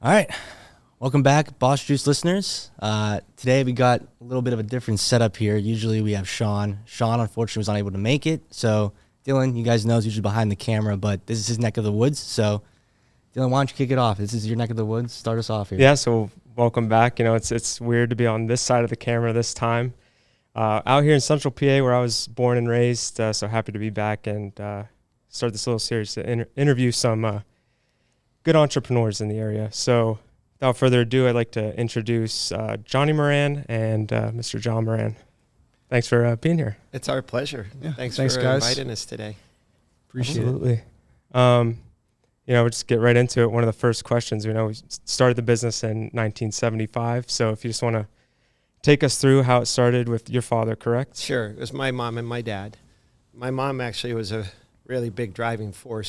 All right. Welcome back, Boss Juice listeners. Today we got a little bit of a different setup here. Usually we have Sean. Sean, unfortunately, was unable to make it. So, Dylan, you guys know, is usually behind the camera, but this is his neck of the woods. So, Dylan, why don't you kick it off? This is your neck of the woods. Start us off here. Yeah, so welcome back. You know, it's weird to be on this side of the camera this time. Out here in Central PA where I was born and raised, so happy to be back and start this little series to interview some good entrepreneurs in the area. So without further ado, I'd like to introduce Johnny Moran and Mr. John Moran. Thanks for being here. It's our pleasure. Yeah. Thanks Thanks, for guys. inviting us today. Appreciate Absolutely. You know, we'll just get right into it. One of the first questions, we started the business in 1975. So if you just want to take us through how it started with your father, correct? Sure. It was my mom and my dad. My mom actually was a really big driving force.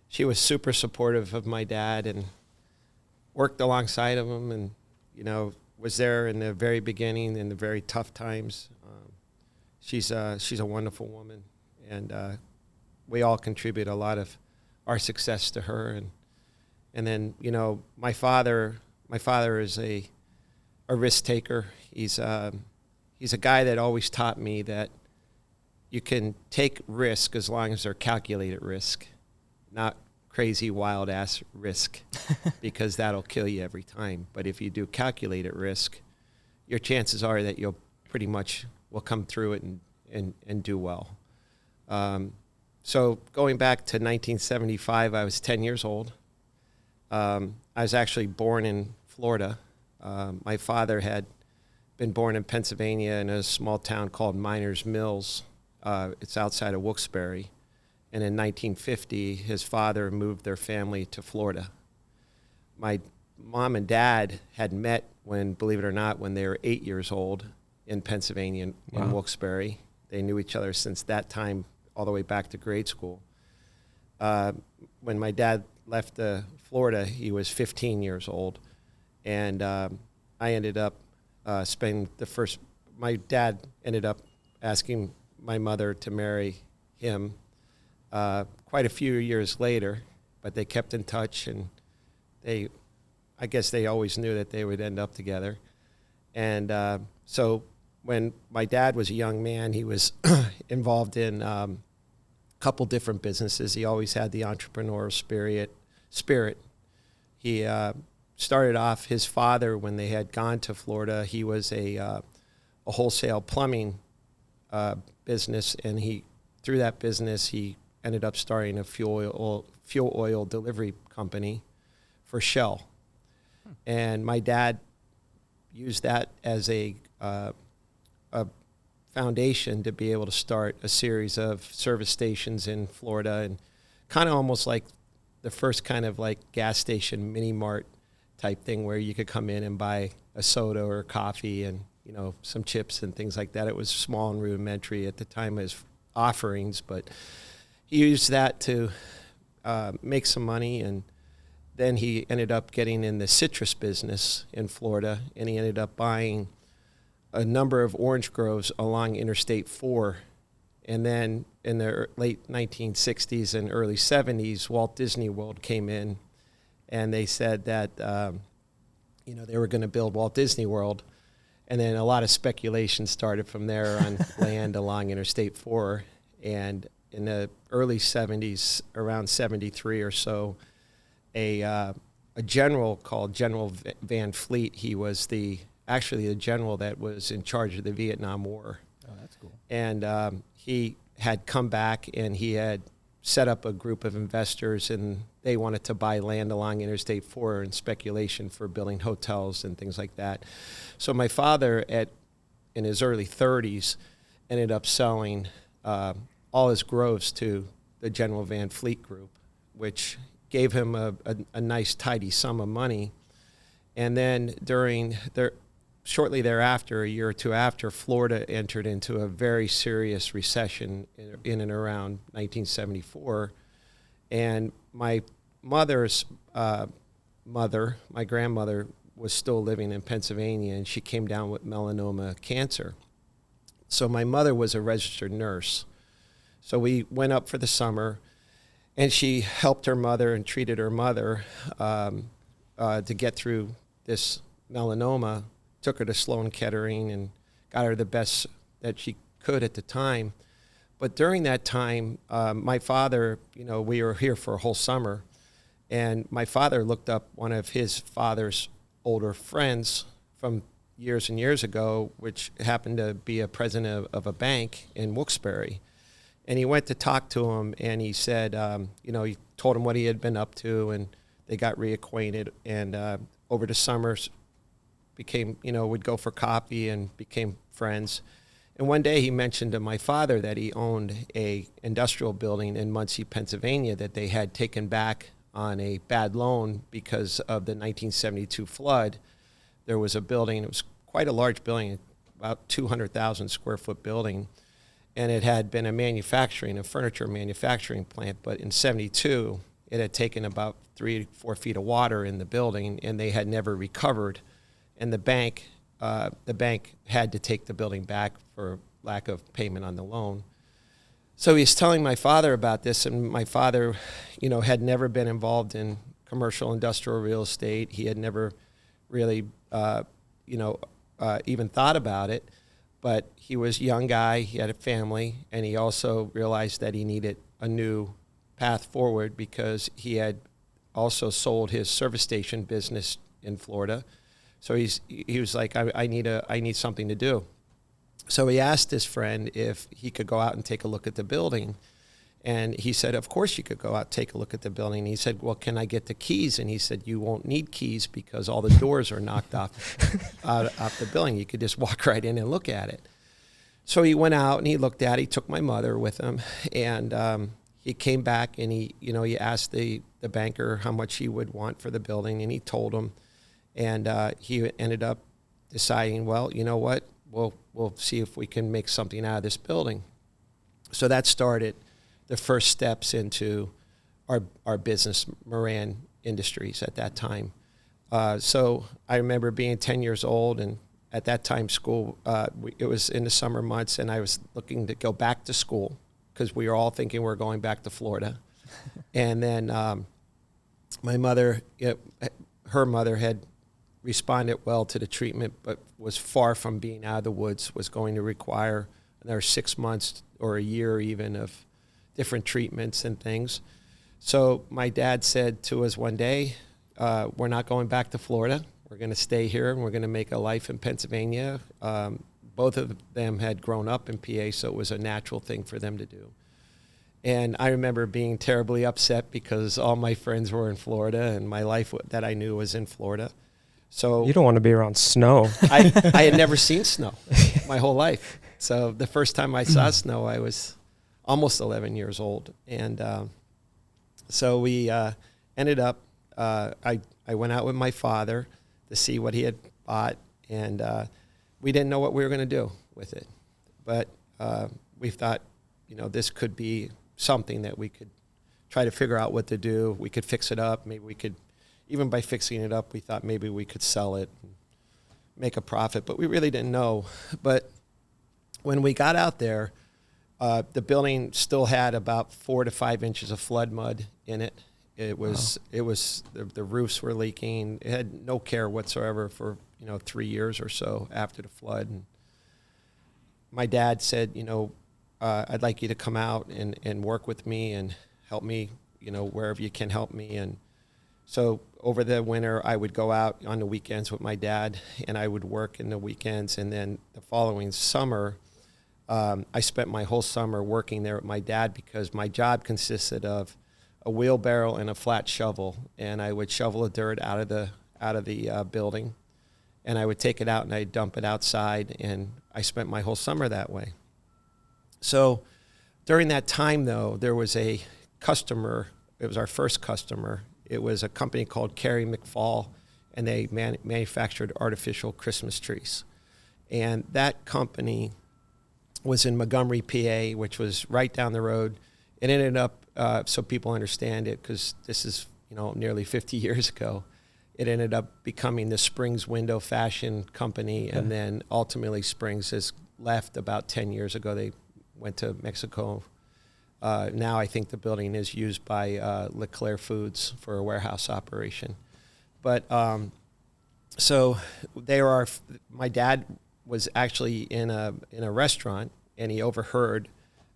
She was super supportive of my dad and worked alongside of him and, you know, was there in the very beginning in the very tough times. She's a wonderful woman, and we all contribute a lot of our success to her. And then, you know, my father is a risk taker. He's a guy that always taught me that you can take risk as long as they're calculated risk, not crazy wild ass risk, because that'll kill you every time. But if you do calculated risk, your chances are that you'll pretty much will come through it and do well. So going back to 1975, I was 10 years old. I was actually born in Florida. My father had been born in Pennsylvania in a small town called Miners Mills. It's outside of Wilkes-Barre. And in 1950, his father moved their family to Florida. My mom and dad had met when, believe it or not, when they were 8 years old in Pennsylvania in Wilkes-Barre. They knew each other since that time all the way back to grade school. When my dad left Florida, he was 15 years old. And I ended up my dad ended up asking my mother to marry him quite a few years later, but they kept in touch, and I guess they always knew that they would end up together. And so when my dad was a young man, he was involved in a couple different businesses. He always had the entrepreneurial spirit. He started off, his father, when they had gone to Florida, he was a wholesale plumbing business, and through that business, he ended up starting a fuel oil delivery company for Shell. And my dad used that as a foundation to be able to start a series of service stations in Florida, and kind of almost like the first kind of like gas station mini mart type thing where you could come in and buy a soda or a coffee and, you know, some chips and things like that. It was small and rudimentary at the time as offerings, but he used that to make some money. And then he ended up getting in the citrus business in Florida, and he ended up buying a number of orange groves along Interstate 4. And then in the late 1960s and early 70s, Walt Disney World came in, and they said that you know, they were going to build Walt Disney World. And then a lot of speculation started from there on land along Interstate 4. And in the early 70s, around 73 or so, a general called General Van Fleet, he was actually the general that was in charge of the Vietnam War. Oh, that's cool. And he had come back, and he had set up a group of investors, and they wanted to buy land along Interstate 4 in speculation for building hotels and things like that. So my father, in his early 30s, ended up selling all his groves to the General Van Fleet Group, which gave him a nice, tidy sum of money. And then shortly thereafter, a year or two after, Florida entered into a very serious recession in and around 1974. And my mother's mother, my grandmother, was still living in Pennsylvania, and she came down with melanoma cancer. So my mother was a registered nurse. So we went up for the summer, and she helped her mother and treated her mother. to get through this melanoma, took her to Sloan Kettering and got her the best that she could at the time. But during that time, my father, we were here for a whole summer, and my father looked up one of his father's older friends from years and years ago, which happened to be a president of a bank in Wilkes-Barre. And he went to talk to him, and he said, he told him what he had been up to, and they got reacquainted. And over the summers, became, would go for coffee and became friends. And one day he mentioned to my father that he owned a industrial building in Muncie, Pennsylvania, that they had taken back on a bad loan because of the 1972 flood. There was a building, it was quite a large building, about 200,000 square foot building, and it had been a furniture manufacturing plant, but in 72, it had taken about 3 to 4 feet of water in the building, and they had never recovered. And the bank had to take the building back for lack of payment on the loan. So he's telling my father about this, and my father, had never been involved in commercial industrial real estate. He had never really, even thought about it. But he was a young guy, he had a family, and he also realized that he needed a new path forward because he had also sold his service station business in Florida. So he was like, I need something to do. So he asked his friend if he could go out and take a look at the building. And he said, of course you could go out and take a look at the building. And he said, well, can I get the keys? And he said, you won't need keys because all the doors are knocked off the building. You could just walk right in and look at it. So he went out and he looked at it. He took my mother with him. And he came back and he asked the banker how much he would want for the building. And he told him. And he ended up deciding, well, you know what? We'll see if we can make something out of this building. So that started the first steps into our business, Moran Industries, at that time. So I remember being 10 years old, and at that time school, it was in the summer months, and I was looking to go back to school because we were all thinking we were going back to Florida. And then my mother, her mother had responded well to the treatment, but was far from being out of the woods, was going to require another 6 months or a year even of different treatments and things. So my dad said to us one day, we're not going back to Florida. We're going to stay here and we're going to make a life in Pennsylvania. Both of them had grown up in PA, so it was a natural thing for them to do. And I remember being terribly upset because all my friends were in Florida and my life that I knew was in Florida. So you don't want to be around snow. I had never seen snow my whole life. So the first time I saw snow, I was almost 11 years old. And so we ended up, I went out with my father to see what he had bought, and we didn't know what we were going to do with it. But we thought, this could be something that we could try to figure out what to do. We could fix it up. Maybe we could, even by fixing it up, we thought maybe we could sell it and make a profit, but we really didn't know. But when we got out there, the building still had about 4 to 5 inches of flood mud in it. It was the roofs were leaking. It had no care whatsoever for 3 years or so after the flood. And my dad said, I'd like you to come out and work with me and help me, wherever you can help me. And so over the winter, I would go out on the weekends with my dad, and I would work in the weekends. And then the following summer, I spent my whole summer working there with my dad because my job consisted of a wheelbarrow and a flat shovel, and I would shovel the dirt out of the building, and I would take it out and I'd dump it outside, and I spent my whole summer that way. So during that time, though, there was a customer. It was our first customer. It was a company called Carey McFall, and they manufactured artificial Christmas trees. And that company was in Montgomery, PA, which was right down the road. It ended up, so people understand it, because this is nearly 50 years ago, it ended up becoming the Springs Window Fashion Company, and then ultimately Springs has left about 10 years ago. They went to Mexico. Now I think the building is used by LeClaire Foods for a warehouse operation. But so my dad was actually in a restaurant, and he overheard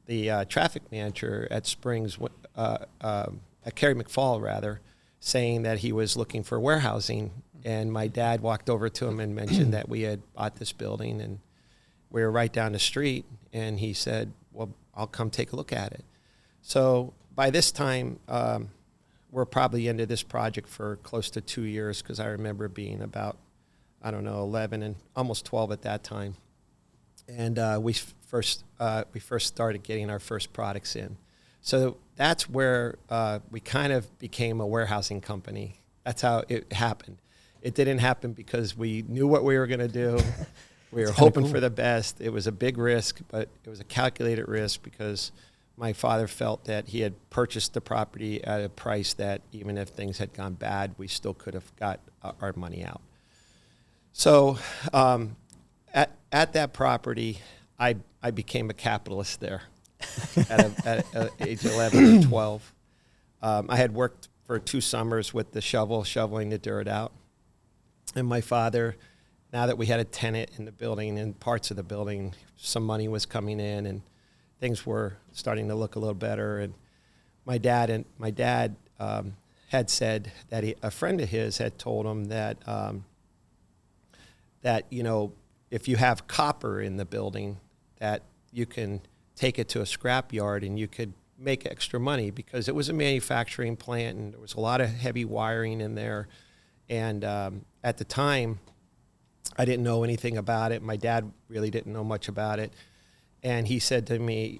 the traffic manager at Springs, at Cary McFall rather, saying that he was looking for warehousing. And my dad walked over to him and mentioned that we had bought this building and we were right down the street. And he said, well, I'll come take a look at it. So by this time, we're probably into this project for close to 2 years, because I remember being about, 11 and almost 12 at that time. And we first started getting our first products in. So that's where we kind of became a warehousing company. That's how it happened. It didn't happen because we knew what we were going to do. We were hoping for the best. It was a big risk, but it was a calculated risk because my father felt that he had purchased the property at a price that even if things had gone bad, we still could have got our money out. So at that property, I became a capitalist there at age 11 or 12. I had worked for 2 summers with the shoveling the dirt out. And my father, now that we had a tenant in the building and parts of the building, some money was coming in and things were starting to look a little better. And my dad had said that a friend of his had told him that if you have copper in the building, that you can take it to a scrap yard and you could make extra money, because it was a manufacturing plant and there was a lot of heavy wiring in there. And at the time, I didn't know anything about it. My dad really didn't know much about it. And he said to me,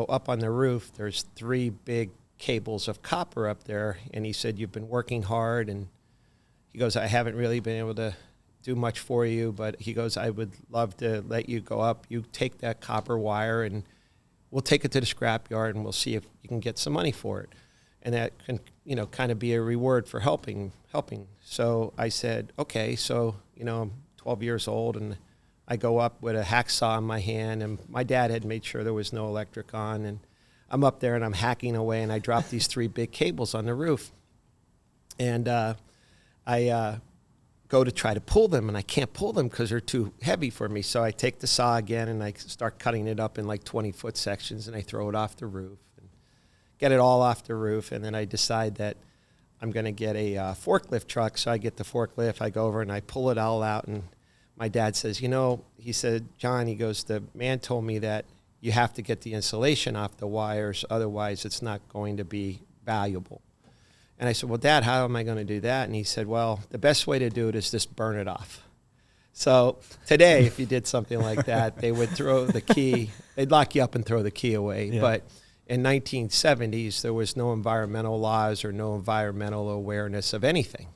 up on the roof, there's 3 big cables of copper up there. And he said, you've been working hard. And he goes, I haven't really been able to do much for you, but he goes, I would love to let you go up. You take that copper wire and we'll take it to the scrap yard and we'll see if you can get some money for it. And that can, kind of be a reward for helping. So I said, okay. So, I'm 12 years old and I go up with a hacksaw in my hand, and my dad had made sure there was no electric on, and I'm up there and I'm hacking away, and I drop these 3 big cables on the roof. And I go to try to pull them, and I can't pull them because they're too heavy for me. So I take the saw again and I start cutting it up in like 20-foot sections, and I throw it off the roof and get it all off the roof. And then I decide that I'm going to get a forklift truck. So I get the forklift, I go over and I pull it all out. And my dad says, he said, John, he goes, the man told me that you have to get the insulation off the wires, otherwise it's not going to be valuable. And I said, well, Dad, how am I going to do that? And he said, well, the best way to do it is just burn it off. So today, if you did something like that, they would throw the key, they'd lock you up and throw the key away. Yeah. But in 1970s, there was no environmental laws or no environmental awareness of anything.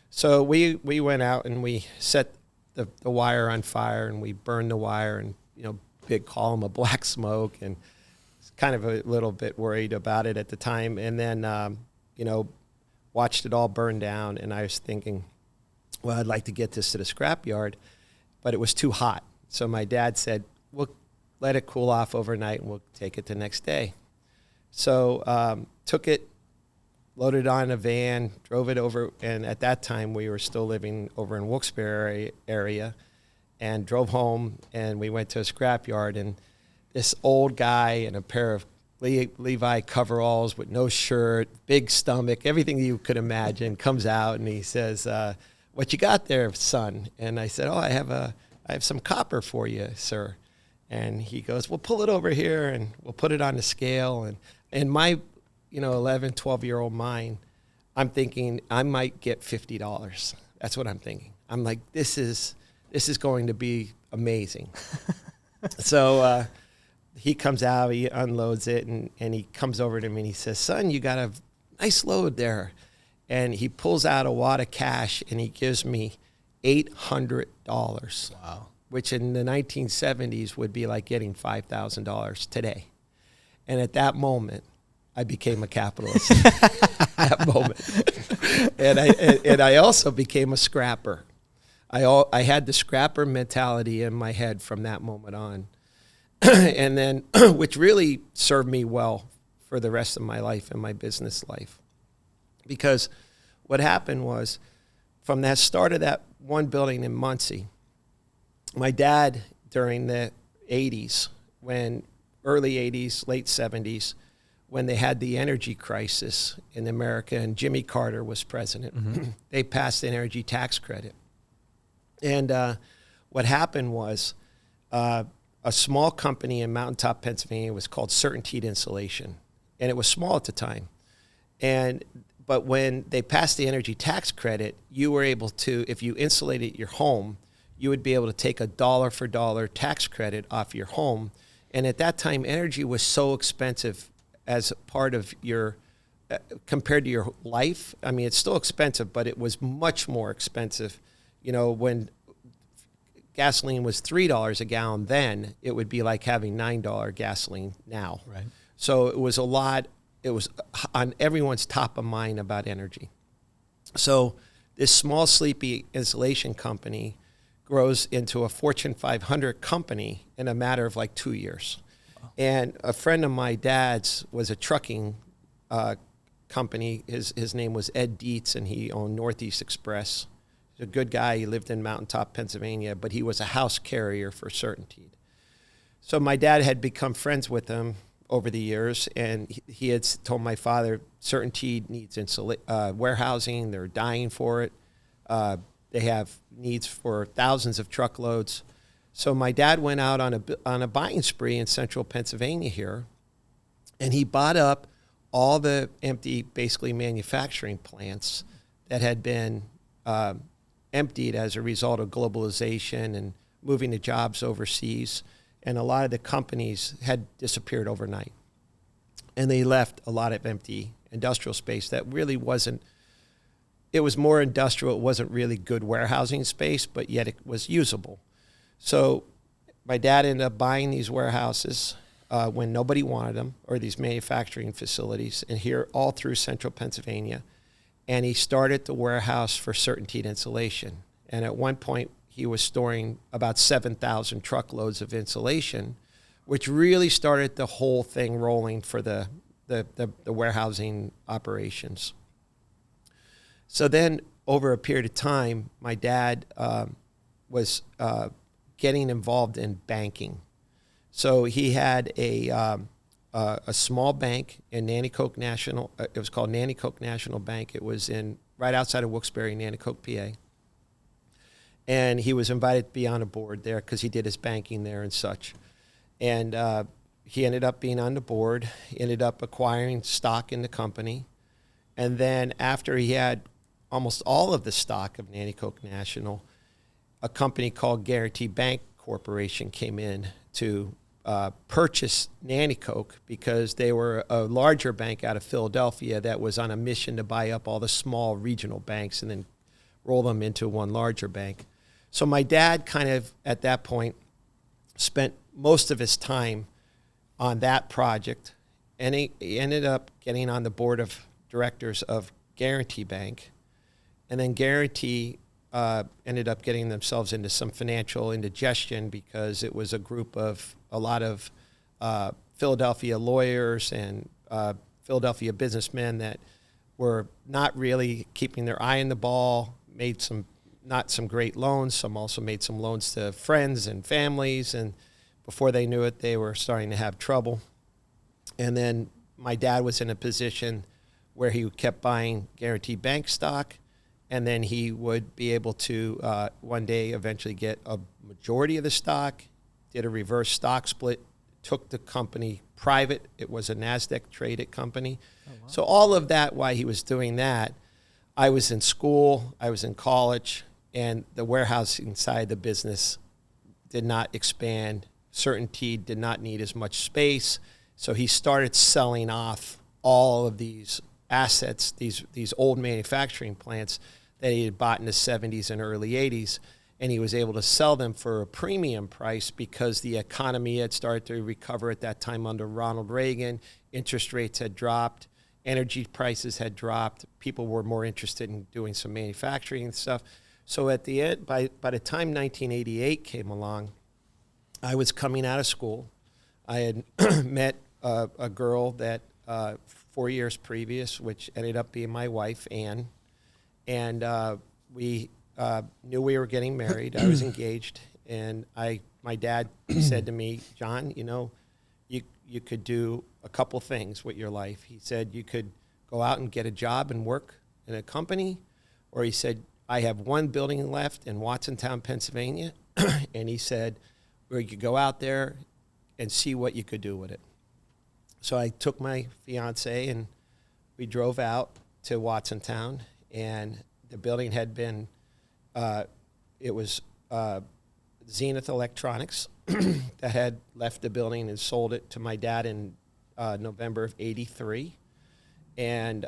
So we went out and we set the wire on fire, and we burned the wire, and, big column of black smoke, and kind of a little bit worried about it at the time. And then, watched it all burn down, and I was thinking, well, I'd like to get this to the scrapyard, but it was too hot. So my dad said, we'll let it cool off overnight and we'll take it the next day. So took it, loaded it on a van, drove it over, and at that time we were still living over in Wilkes-Barre area, and drove home, and we went to a scrapyard, and this old guy in a pair of Levi coveralls with no shirt, big stomach, everything you could imagine, comes out and he says, what you got there, son? And I said, I have some copper for you, sir. And he goes, well, pull it over here and we'll put it on the scale. And in my 11, 12-year-old mind, I'm thinking I might get $50. That's what I'm thinking. I'm like, this is going to be amazing. So he comes out, he unloads it, and he comes over to me and he says, son, you got a nice load there. And he pulls out a wad of cash and he gives me $800. Wow. Which in the 1970s would be like getting $5,000 today. And at that moment, I became a capitalist. That moment. And I also became a scrapper. I had the scrapper mentality in my head from that moment on. And then, which really served me well for the rest of my life and my business life. Because what happened was, from that start of that one building in Muncie, my dad, during the 80s, early 80s, late 70s, when they had the energy crisis in America and Jimmy Carter was president, they passed the energy tax credit. And what happened was a small company in Mountaintop, Pennsylvania was called Certainteed Insulation. And it was small at the time. But when they passed the energy tax credit, you were able to, if you insulated your home, you would be able to take a dollar for dollar tax credit off your home. And at that time, energy was so expensive as part of your, compared to your life. I mean, it's still expensive, but it was much more expensive. You know, when gasoline was $3 a gallon then, it would be like having $9 gasoline now. Right. So it was a lot, it was on everyone's top of mind about energy. So this small, sleepy insulation company grows into a Fortune 500 company in a matter of like 2 years. Wow. And a friend of my dad's was a trucking company. His name was Ed Dietz, and he owned Northeast Express. He's a good guy. He lived in Mountaintop, Pennsylvania, but he was a house carrier for Certainteed. So my dad had become friends with him over the years, and he had told my father, Certainteed needs warehousing. They're dying for it. They have needs for thousands of truckloads. So my dad went out on a buying spree in central Pennsylvania here, and he bought up all the empty, basically manufacturing plants that had been emptied as a result of globalization and moving the jobs overseas. And a lot of the companies had disappeared overnight. And they left a lot of empty industrial space that really wasn't, it was more industrial. It wasn't really good warehousing space, but yet it was usable. So my dad ended up buying these warehouses when nobody wanted them, or these manufacturing facilities, and here all through central Pennsylvania. And he started the warehouse for Certainteed Insulation. And at one point, he was storing about 7,000 truckloads of insulation, which really started the whole thing rolling for the warehousing operations. So then, over a period of time, my dad was getting involved in banking. So he had a small bank in Nanticoke National. It was called Nanticoke National Bank. It was right outside of Wilkes-Barre, Nanticoke, PA. And he was invited to be on a board there because he did his banking there and such. And he ended up being on the board. He ended up acquiring stock in the company. And then after he had almost all of the stock of Nanticoke National, a company called Guarantee Bank Corporation came in to purchase Nanticoke because they were a larger bank out of Philadelphia that was on a mission to buy up all the small regional banks and then roll them into one larger bank. So my dad kind of, at that point, spent most of his time on that project, and he ended up getting on the board of directors of Guarantee Bank. And then Guarantee ended up getting themselves into some financial indigestion because it was a group of a lot of Philadelphia lawyers and Philadelphia businessmen that were not really keeping their eye on the ball, made not some great loans. Some also made some loans to friends and families, and before they knew it, they were starting to have trouble. And then my dad was in a position where he kept buying Guarantee Bank stock, and then he would be able to one day eventually get a majority of the stock, did a reverse stock split, took the company private. It was a NASDAQ-traded company. Oh, wow. So all of that, while he was doing that, I was in school, I was in college, and the warehousing side of the business did not expand. Certainteed did not need as much space. So he started selling off all of these assets, these old manufacturing plants that he had bought in the 70s and early 80s, and he was able to sell them for a premium price because the economy had started to recover at that time under Ronald Reagan. Interest rates had dropped. Energy prices had dropped. People were more interested in doing some manufacturing and stuff. So at the end, by the time 1988 came along, I was coming out of school. I had met a girl that 4 years previous, which ended up being my wife, Ann. And we knew we were getting married. I was engaged, and my dad said to me, John, you know, you could do a couple things with your life. He said you could go out and get a job and work in a company, or he said, I have one building left in Watsontown, Pennsylvania, and he said, or you could go out there and see what you could do with it. So I took my fiance and we drove out to Watsontown, and the building had been, it was Zenith Electronics that had left the building and sold it to my dad in November of '83. And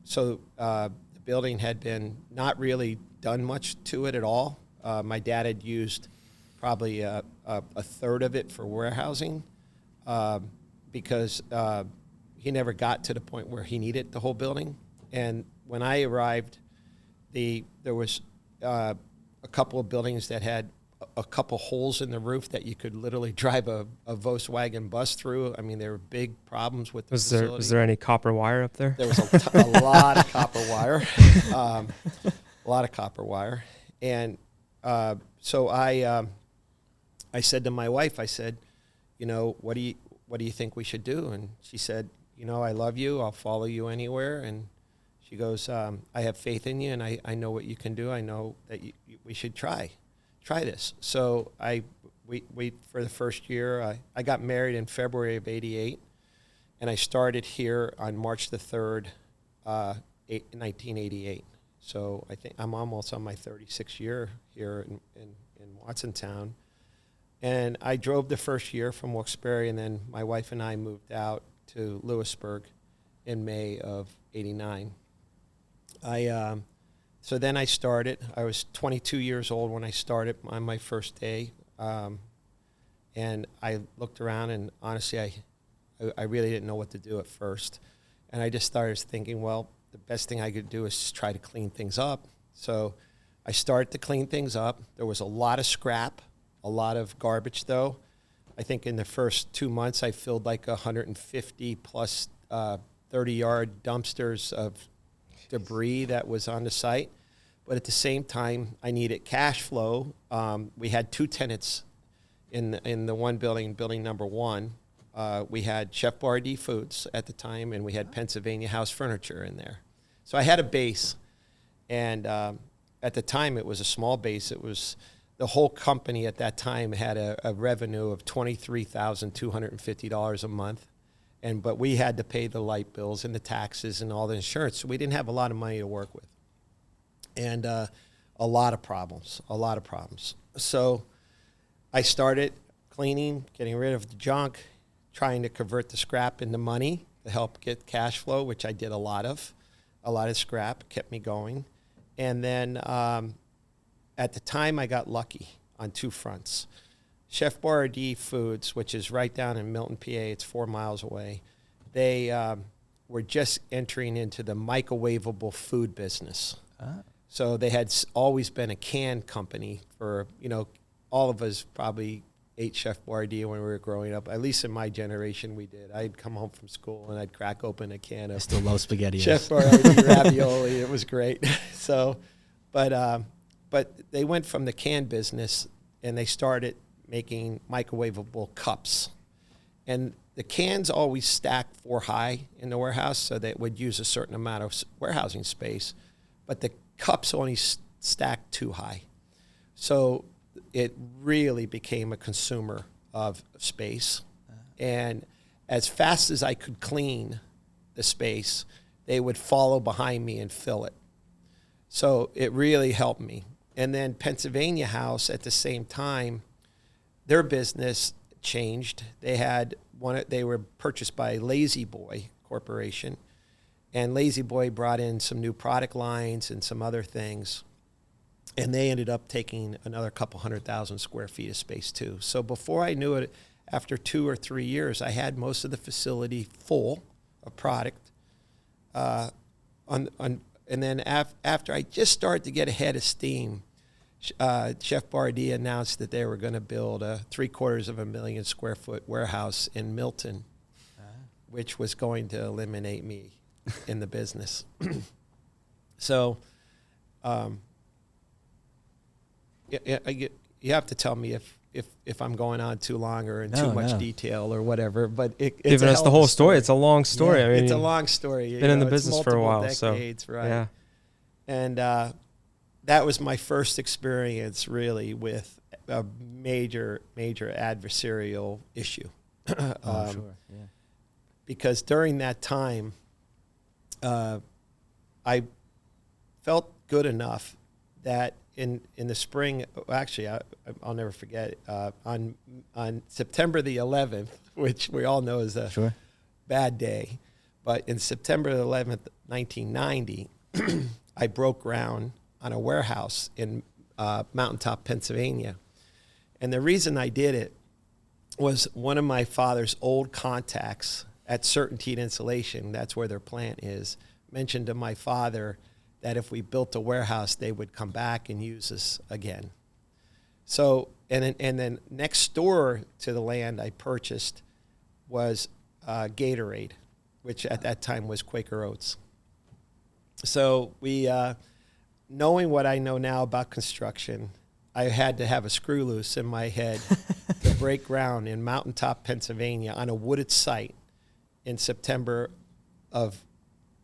so the building had been not really done much to it at all. My dad had used probably a third of it for warehousing because he never got to the point where he needed the whole building. And when I arrived, there was a couple of buildings that had a couple holes in the roof that you could literally drive a Volkswagen bus through. I mean, there were big problems with the facility. Was there any copper wire up there? There was a lot of copper wire, a lot of copper wire. And so I said to my wife, I said, you know, what do you think we should do? And she said, you know, I love you. I'll follow you anywhere. And she goes, I have faith in you, and I know what you can do. I know that we should try this. So we for the first year, I got married in February of '88, and I started here on March the 3rd, 1988. So I think I'm almost on my 36th year here in Watsontown. And I drove the first year from Wilkes-Barre, and then my wife and I moved out to Lewisburg in May of '89. So then I started. I was 22 years old when I started on my first day. And I looked around, and honestly, I really didn't know what to do at first. And I just started thinking, well, the best thing I could do is try to clean things up. So I started to clean things up. There was a lot of scrap, a lot of garbage, though. I think in the first 2 months, I filled like 150 plus 30-yard dumpsters of debris that was on the site. But at the same time, I needed cash flow. We had two tenants in the one building, building number one. We had Chef Boyardee Foods at the time, and we had Pennsylvania House Furniture in there. So I had a base, and at the time, it was a small base. It was the whole company at that time had a revenue of $23,250 a month, but we had to pay the light bills and the taxes and all the insurance. So we didn't have a lot of money to work with, and a lot of problems. So I started cleaning, getting rid of the junk, trying to convert the scrap into money to help get cash flow, which I did a lot of scrap, kept me going. And then at the time, I got lucky on two fronts. Chef Boyardee Foods, which is right down in Milton, PA, it's 4 miles away, they were just entering into the microwavable food business. So they had always been a can company for, all of us probably ate Chef Boyardee when we were growing up. At least in my generation, we did. I'd come home from school and I'd crack open a can of I still love spaghetti. Chef Boyardee ravioli. It was great. So, but they went from the can business and they started making microwavable cups. And the cans always stacked 4 high in the warehouse, so they would use a certain amount of warehousing space. But the cups only stacked 2 high. So it really became a consumer of space. And as fast as I could clean the space, they would follow behind me and fill it. So it really helped me. And then Pennsylvania House at the same time, their business changed. They were purchased by Lazy Boy Corporation, and Lazy Boy brought in some new product lines and some other things. And they ended up taking another couple 100,000 square feet of space too. So before I knew it, after 2 or 3 years, I had most of the facility full of product. And then after I just started to get ahead of steam, Chef Boyardee announced that they were going to build a 750,000 square foot warehouse in Milton, which was going to eliminate me in the business. So you have to tell me if I'm going on too long or in No, too much no. detail or whatever. But it's Giving a us hell the of a whole story. It's a long story. Yeah. I mean, It's a long story. been in the it's business for a multiple while, decades, so right? yeah. And that was my first experience really with a major adversarial issue. Sure. Yeah. Because during that time, I felt good enough that in the spring, actually, I'll never forget, on September the 11th, which we all know is a Sure. bad day, but in September the 11th, 1990, I broke ground on a warehouse in Mountaintop, Pennsylvania. And the reason I did it was one of my father's old contacts at Certainty Insulation, that's where their plant is, mentioned to my father that if we built a warehouse, they would come back and use us again. So, and then next door to the land I purchased was Gatorade, which at that time was Quaker Oats. So we, knowing what I know now about construction, I had to have a screw loose in my head to break ground in Mountaintop, Pennsylvania on a wooded site in September of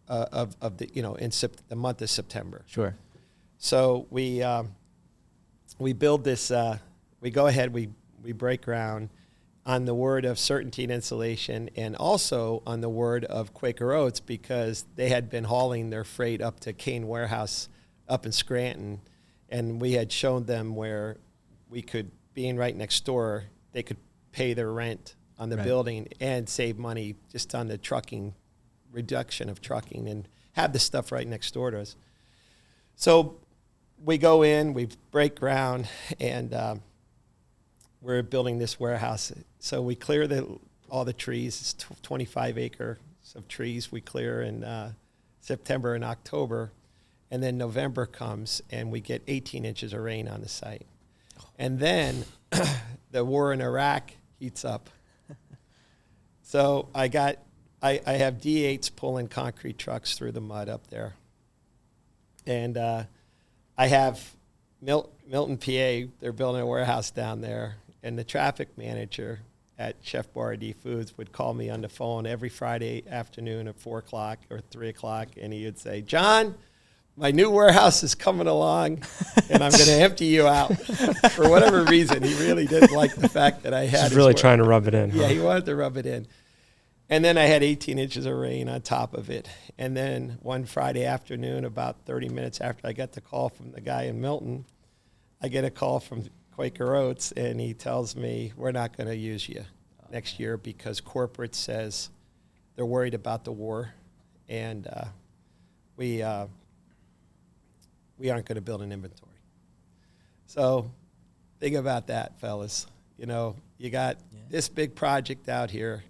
the, in the month of September. Sure. So we build this, we go ahead, we break ground on the word of Certainty and Insulation and also on the word of Quaker Oats because they had been hauling their freight up to Kane Warehouse up in Scranton, and we had shown them where we could, being right next door, they could pay their rent on the Right. building and save money just on the trucking, reduction of trucking, and have the stuff right next door to us. So we go in, we break ground, and we're building this warehouse. So we clear all the trees. It's 25 acres of trees we clear in September and October. And then November comes, and we get 18 inches of rain on the site. And then the war in Iraq heats up. So I have D8s pulling concrete trucks through the mud up there. And I have Milton, PA, they're building a warehouse down there. And the traffic manager at Chef Boyardee Foods would call me on the phone every Friday afternoon at 4 o'clock or 3 o'clock. And he would say, "John, my new warehouse is coming along, and I'm going to empty you out." For whatever reason, he really didn't like the fact that I had. He's really trying to rub it in. Yeah, huh? he wanted to rub it in. And then I had 18 inches of rain on top of it. And then one Friday afternoon, about 30 minutes after I got the call from the guy in Milton, I get a call from Quaker Oats, and he tells me, "We're not going to use you next year because corporate says they're worried about the war, and we aren't going to build an inventory." So think about that, fellas. You got this big project out here,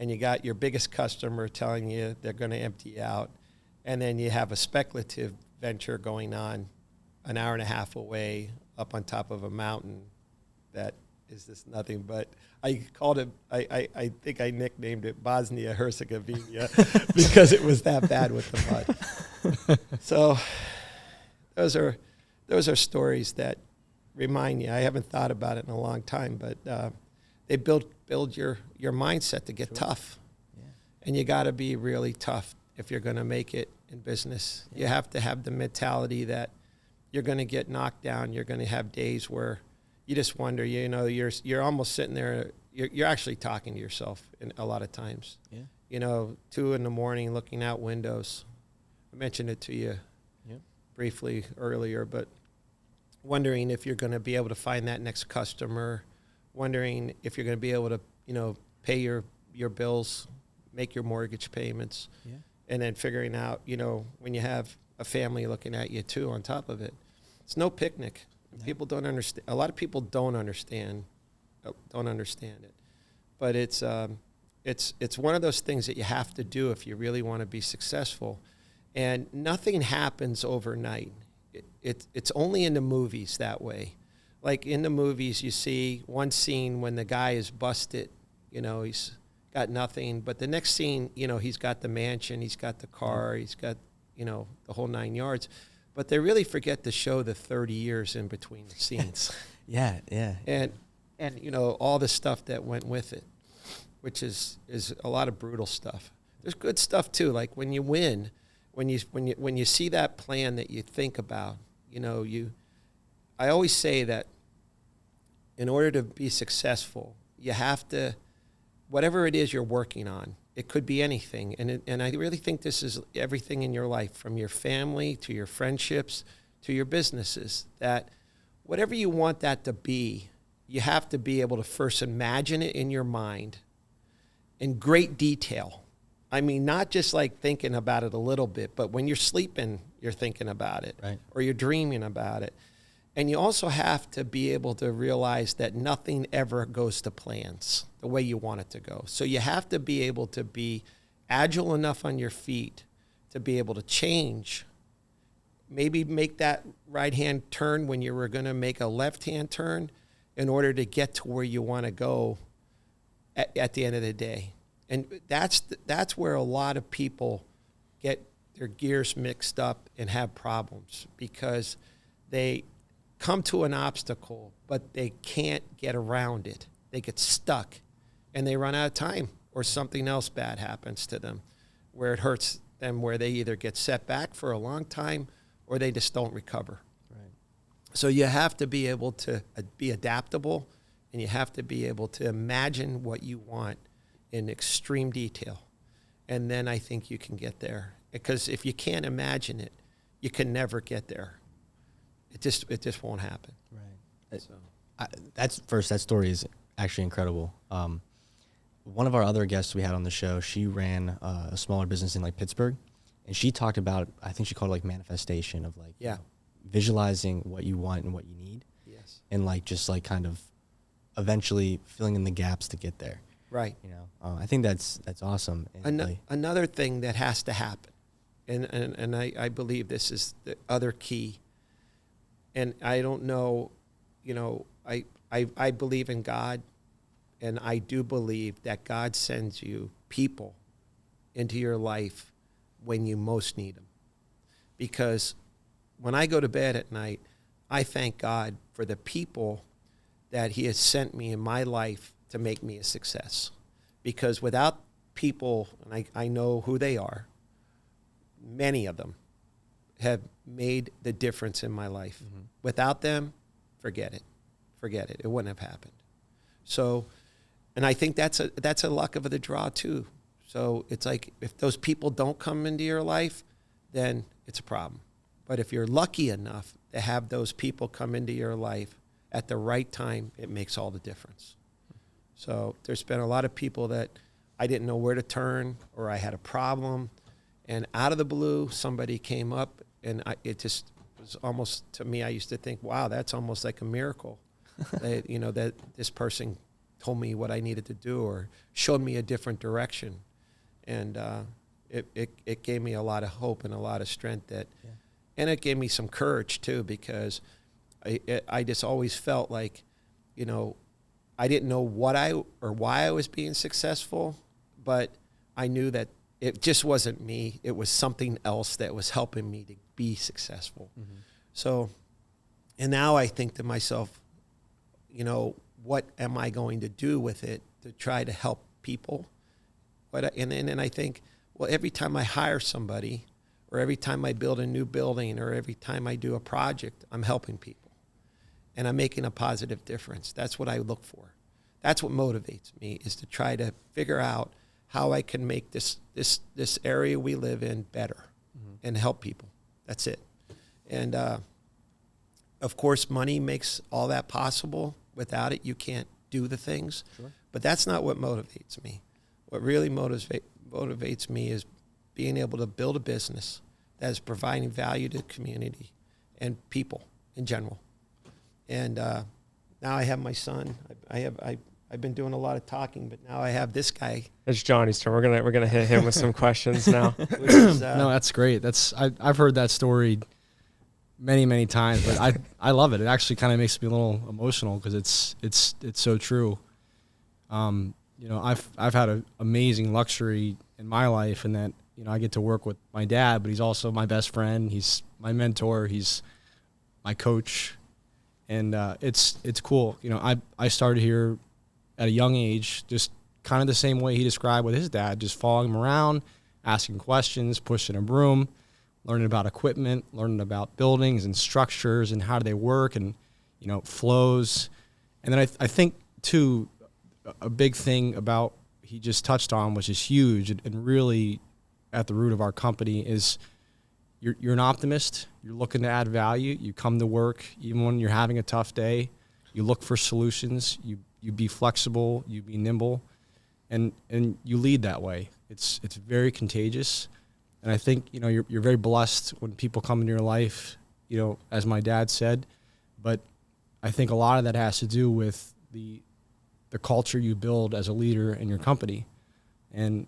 and you got your biggest customer telling you they're going to empty you out, and then you have a speculative venture going on an hour and a half away up on top of a mountain that is just nothing but, I called it, I think I nicknamed it Bosnia-Herzegovina because it was that bad with the mud. So those are stories that remind you. I haven't thought about it in a long time, but they build your mindset to get tough. Yeah. And you got to be really tough if you're going to make it in business. Yeah. You have to have the mentality that you're going to get knocked down. You're going to have days where you just wonder, you're almost sitting there, you're actually talking to yourself a lot of times. Yeah. 2 a.m. looking out windows. I mentioned it to you briefly earlier, but wondering if you're going to be able to find that next customer, wondering if you're going to be able to, pay your bills, make your mortgage payments, and then figuring out, when you have a family looking at you too on top of it. It's no picnic. People don't understand. A lot of people don't understand it. But it's one of those things that you have to do if you really want to be successful. And nothing happens overnight. It's only in the movies that way. Like in the movies, you see one scene when the guy is busted, he's got nothing. But the next scene, he's got the mansion, he's got the car, he's got, the whole 9 yards. but they really forget to show the 30 years in between the scenes. Yeah. And you know, all the stuff that went with it, which is a lot of brutal stuff. There's good stuff too. Like when you win, when you see that plan that you think about, you know, I always say that in order to be successful, you have to, whatever it is you're working on, it could be anything. And I really think this is everything in your life, from your family to your friendships to your businesses, that whatever you want that to be, you have to be able to first imagine it in your mind in great detail. I mean, not just like thinking about it a little bit, but when you're sleeping, you're thinking about it, right, or you're dreaming about it. And you also have to be able to realize that nothing ever goes to plans the way you want it to go. So you have to be able to be agile enough on your feet to be able to change, maybe make that right-hand turn when you were going to make a left-hand turn in order to get to where you want to go at the end of the day. And that's where a lot of people get their gears mixed up and have problems, because they come to an obstacle, but they can't get around it. They get stuck, and they run out of time, or something else bad happens to them where it hurts them, where they either get set back for a long time or they just don't recover. right. So you have to be able to be adaptable, and you have to be able to imagine what you want in extreme detail. And then I think you can get there. Because if you can't imagine it, you can never get there. It just won't happen. Right. So That story is actually incredible. One of our other guests we had on the show, she ran a smaller business in like Pittsburgh, and she talked about, I think she called it like manifestation, of like, yeah, visualizing what you want and what you need, yes, and like just like kind of eventually filling in the gaps to get there. right. You know, I think that's awesome. And Another thing that has to happen, and I believe this is the other key. And I don't know, you know, I believe in God, and I do believe that God sends you people into your life when you most need them. Because when I go to bed at night, I thank God for the people that he has sent me in my life to make me a success. Because without people, and I know who they are, many of them have made the difference in my life. Mm-hmm. Without them, forget it. It wouldn't have happened. So, and I think that's a luck of the draw too. So it's like, if those people don't come into your life, then it's a problem. But if you're lucky enough to have those people come into your life at the right time, it makes all the difference. So there's been a lot of people that I didn't know where to turn, or I had a problem, and out of the blue, somebody came up, and it just was almost, to me, I used to think, wow, that's almost like a miracle. That, you know, that this person told me what I needed to do, or showed me a different direction. And it gave me a lot of hope and a lot of strength, and it gave me some courage too, because I just always felt like, you know, I didn't know why I was being successful, but I knew that it just wasn't me. It was something else that was helping me to be successful. Mm-hmm. So, and now I think to myself, you know, what am I going to do with it to try to help people? And I think, well, every time I hire somebody, or every time I build a new building, or every time I do a project, I'm helping people, and I'm making a positive difference. That's what I look for. That's what motivates me, is to try to figure out how I can make this area we live in better, mm-hmm. and help people. That's it. And of course, money makes all that possible. Without it, you can't do the things. Sure. But that's not what motivates me. What really motivates me is being able to build a business that is providing value to the community and people in general. And now I have my son. I've been doing a lot of talking, but now I have this guy. It's Johnny's turn. We're gonna hit him with some questions now. Which is, no, that's great. I've heard that story many times, but I love it. It actually kind of makes me a little emotional, because it's so true. You know, I've had an amazing luxury in my life, in that I get to work with my dad, but he's also my best friend. He's my mentor. He's my coach. And it's cool. I started here at a young age, just kind of the same way he described with his dad, just following him around, asking questions, pushing a broom, learning about equipment, learning about buildings and structures and how do they work and, flows. And then I think, too, a big thing about he just touched on, which is huge and really at the root of our company, is you're an optimist. You're looking to add value. You come to work even when you're having a tough day. You look for solutions. You be flexible. You be nimble, and you lead that way. It's very contagious, and I think you're very blessed when people come into your life. As my dad said, but I think a lot of that has to do with the culture you build as a leader in your company. And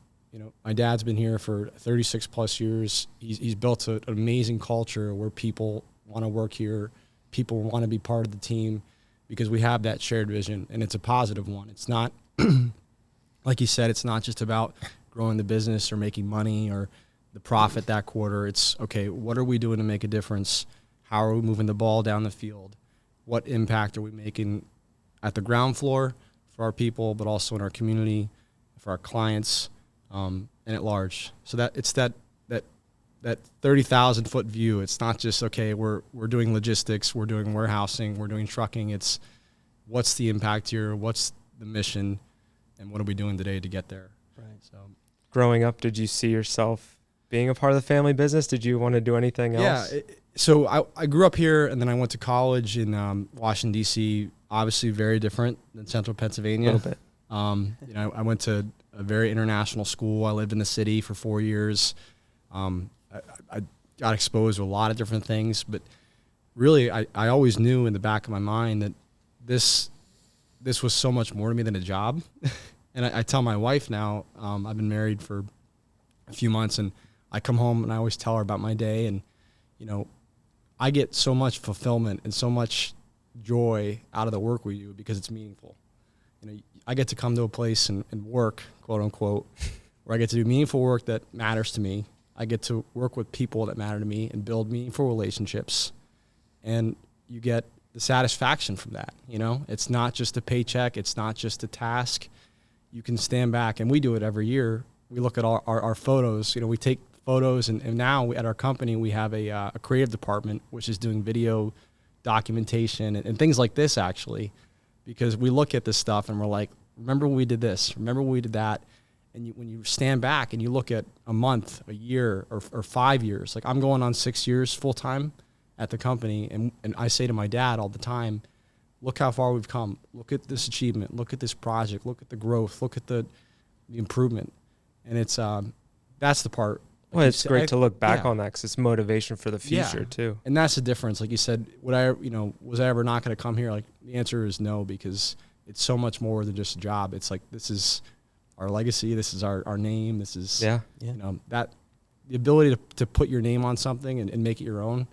my dad's been here for 36 plus years. He's built an amazing culture where people want to work here, people want to be part of the team, because we have that shared vision, and it's a positive one. It's not, like you said, it's not just about growing the business or making money or the profit that quarter. It's, okay, what are we doing to make a difference? How are we moving the ball down the field? What impact are we making at the ground floor for our people, but also in our community, for our clients, and at large? So that it's that 30,000 foot view. It's not just, okay, we're doing logistics, we're doing warehousing, we're doing trucking. It's what's the impact here, what's the mission, and what are we doing today to get there? Right. So, growing up, did you see yourself being a part of the family business? Did you want to do anything else? Yeah. So I grew up here, and then I went to college in Washington, D.C., obviously very different than Central Pennsylvania. A little bit. I went to a very international school. I lived in the city for 4 years. I got exposed to a lot of different things, but really I always knew in the back of my mind that this was so much more to me than a job. And I tell my wife now, I've been married for a few months, and I come home and I always tell her about my day, and I get so much fulfillment and so much joy out of the work we do because it's meaningful. I get to come to a place and work, quote unquote, where I get to do meaningful work that matters to me. I get to work with people that matter to me and build meaningful relationships. And you get the satisfaction from that. It's not just a paycheck. It's not just a task. You can stand back, and we do it every year. We look at our photos. We take photos, and now at our company we have a creative department which is doing video documentation and things like this, actually, because we look at this stuff and we're like, remember when we did this? Remember when we did that? And when you stand back and you look at a month, a year, or 5 years, like I'm going on 6 years full time at the company, and I say to my dad all the time, look how far we've come. Look at this achievement. Look at this project. Look at the growth. Look at the improvement. And it's that's the part. Well, it's great to look back on that because it's motivation for the future too. And that's the difference. Like you said, was I ever not going to come here? Like the answer is no, because it's so much more than just a job. It's like, this is our legacy. This is our name. This is, that the ability to put your name on something and make it your own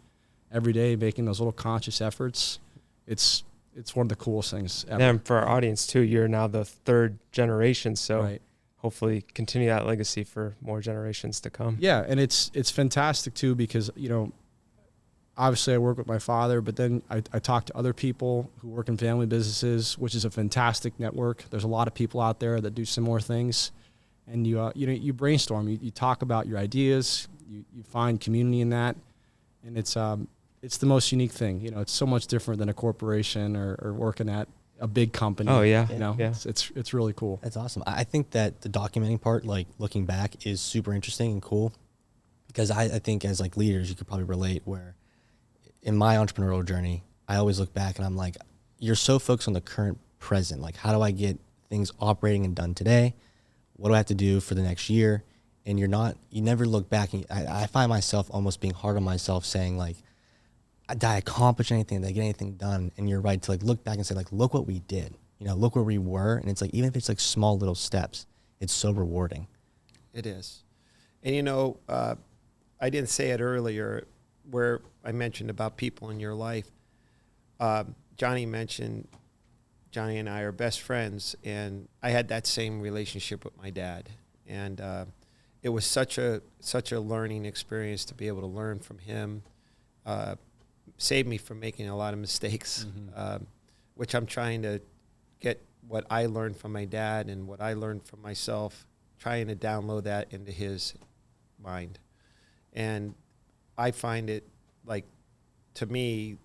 every day, making those little conscious efforts. It's one of the coolest things ever. And for our audience too, you're now the third generation. So right. Hopefully continue that legacy for more generations to come. Yeah. And it's fantastic too, because, obviously I work with my father, but then I talk to other people who work in family businesses, which is a fantastic network. There's a lot of people out there that do similar things, and you brainstorm, you talk about your ideas, you find community in that. And it's the most unique thing. It's so much different than a corporation or working at a big company. Oh yeah. It's really cool. That's awesome. I think that the documenting part, like looking back, is super interesting and cool, because I think as like leaders, you could probably relate, where in my entrepreneurial journey, I always look back and I'm like, you're so focused on the current present. Like, how do I get things operating and done today? What do I have to do for the next year? And you never look back. And I find myself almost being hard on myself, saying like, did I accomplish anything? Did I get anything done? And you're right to like look back and say like, look what we did. Look where we were. And it's like, even if it's like small little steps, it's so rewarding. It is. And I didn't say it earlier, where I mentioned about people in your life. Johnny mentioned Johnny and I are best friends, and I had that same relationship with my dad. And it was such a learning experience to be able to learn from him. Saved me from making a lot of mistakes, which I'm trying to get what I learned from my dad and what I learned from myself, trying to download that into his mind. And I find it, like, to me,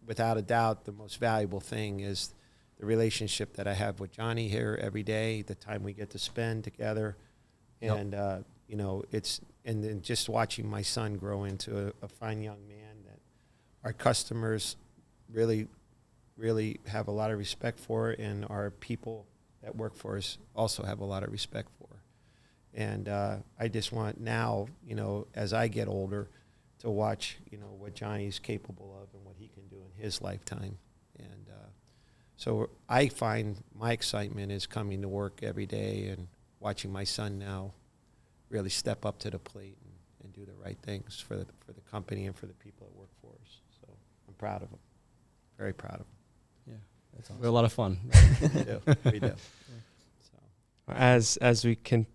without a doubt, the most valuable thing is the relationship that I have with Johnny here every day, the time we get to spend together. And, you know, and then just watching my son grow into a fine young man that our customers really, really have a lot of respect for, and our people that work for us also have a lot of respect for. And I just want now, you know, as I get older, to watch, you know, what Johnny's capable of and what he can do in his lifetime. And so I find my excitement is coming to work every day and watching my son now really step up to the plate and do the right things for the company and for the people that work for us. So I'm proud of him. Very proud of him. Yeah, That's awesome. we had a lot of fun. We do. So. As we can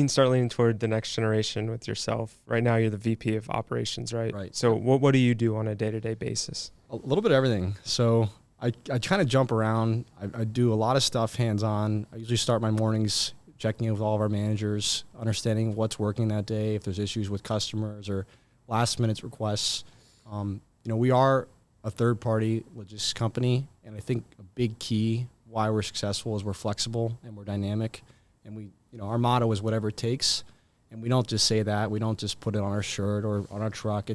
start leaning toward the next generation with yourself. Right now, you're the VP of operations, right? Right. So what do you do on a day-to-day basis? A little bit of everything. So I kind of jump around. I do a lot of stuff hands-on. I usually start my mornings checking in with all of our managers, understanding what's working that day, if there's issues with customers or last-minute requests. You know, we are a third-party logistics company, and I think a big key why we're successful is we're flexible and we're dynamic, and you know, our motto is whatever it takes, and we don't just say that. We don't just put it on our shirt or on our truck.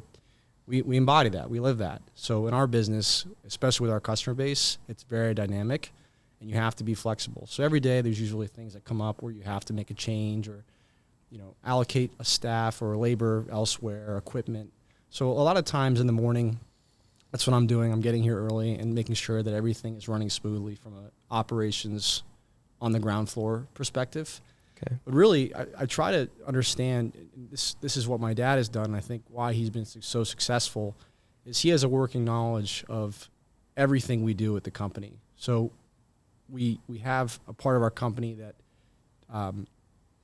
We embody that. We live that. So in our business, especially with our customer base, it's very dynamic, and you have to be flexible. So every day there's usually things that come up where you have to make a change or, you know, allocate a staff or labor elsewhere, equipment. So a lot of times in the morning, that's what I'm doing. I'm getting here early and making sure that everything is running smoothly from an operations on the ground floor perspective. Okay. But really, I try to understand, this is what my dad has done, and I think why he's been so successful is he has a working knowledge of everything we do at the company. So we have a part of our company that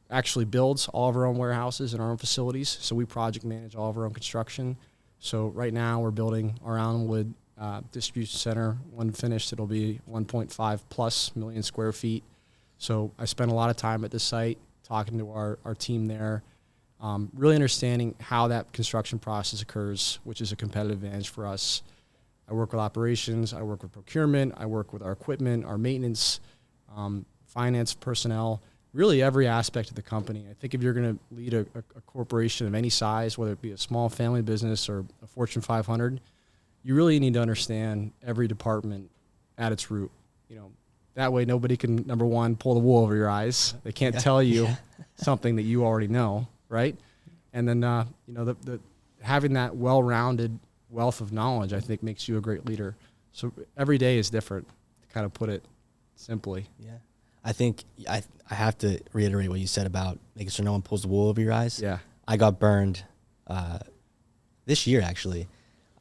actually builds all of our own warehouses and our own facilities. So we project manage all of our own construction. So right now we're building our Allenwood distribution center. When finished, it'll be 1.5 plus million square feet. So I spend a lot of time at the site talking to our team there, really understanding how that construction process occurs, which is a competitive advantage for us. I work with operations, I work with procurement, I work with our equipment, our maintenance, finance personnel, really every aspect of the company. I think if you're going to lead a corporation of any size, whether it be a small family business or a Fortune 500, you really need to understand every department at its root. You know, that way nobody can, number one, pull the wool over your eyes. They can't tell you something that you already know, right? And then, you know, the having that well-rounded wealth of knowledge, I think, makes you a great leader. So every day is different, to kind of put it simply. Yeah. I think I have to reiterate what you said about making sure no one pulls the wool over your eyes. Yeah. I got burned this year, actually.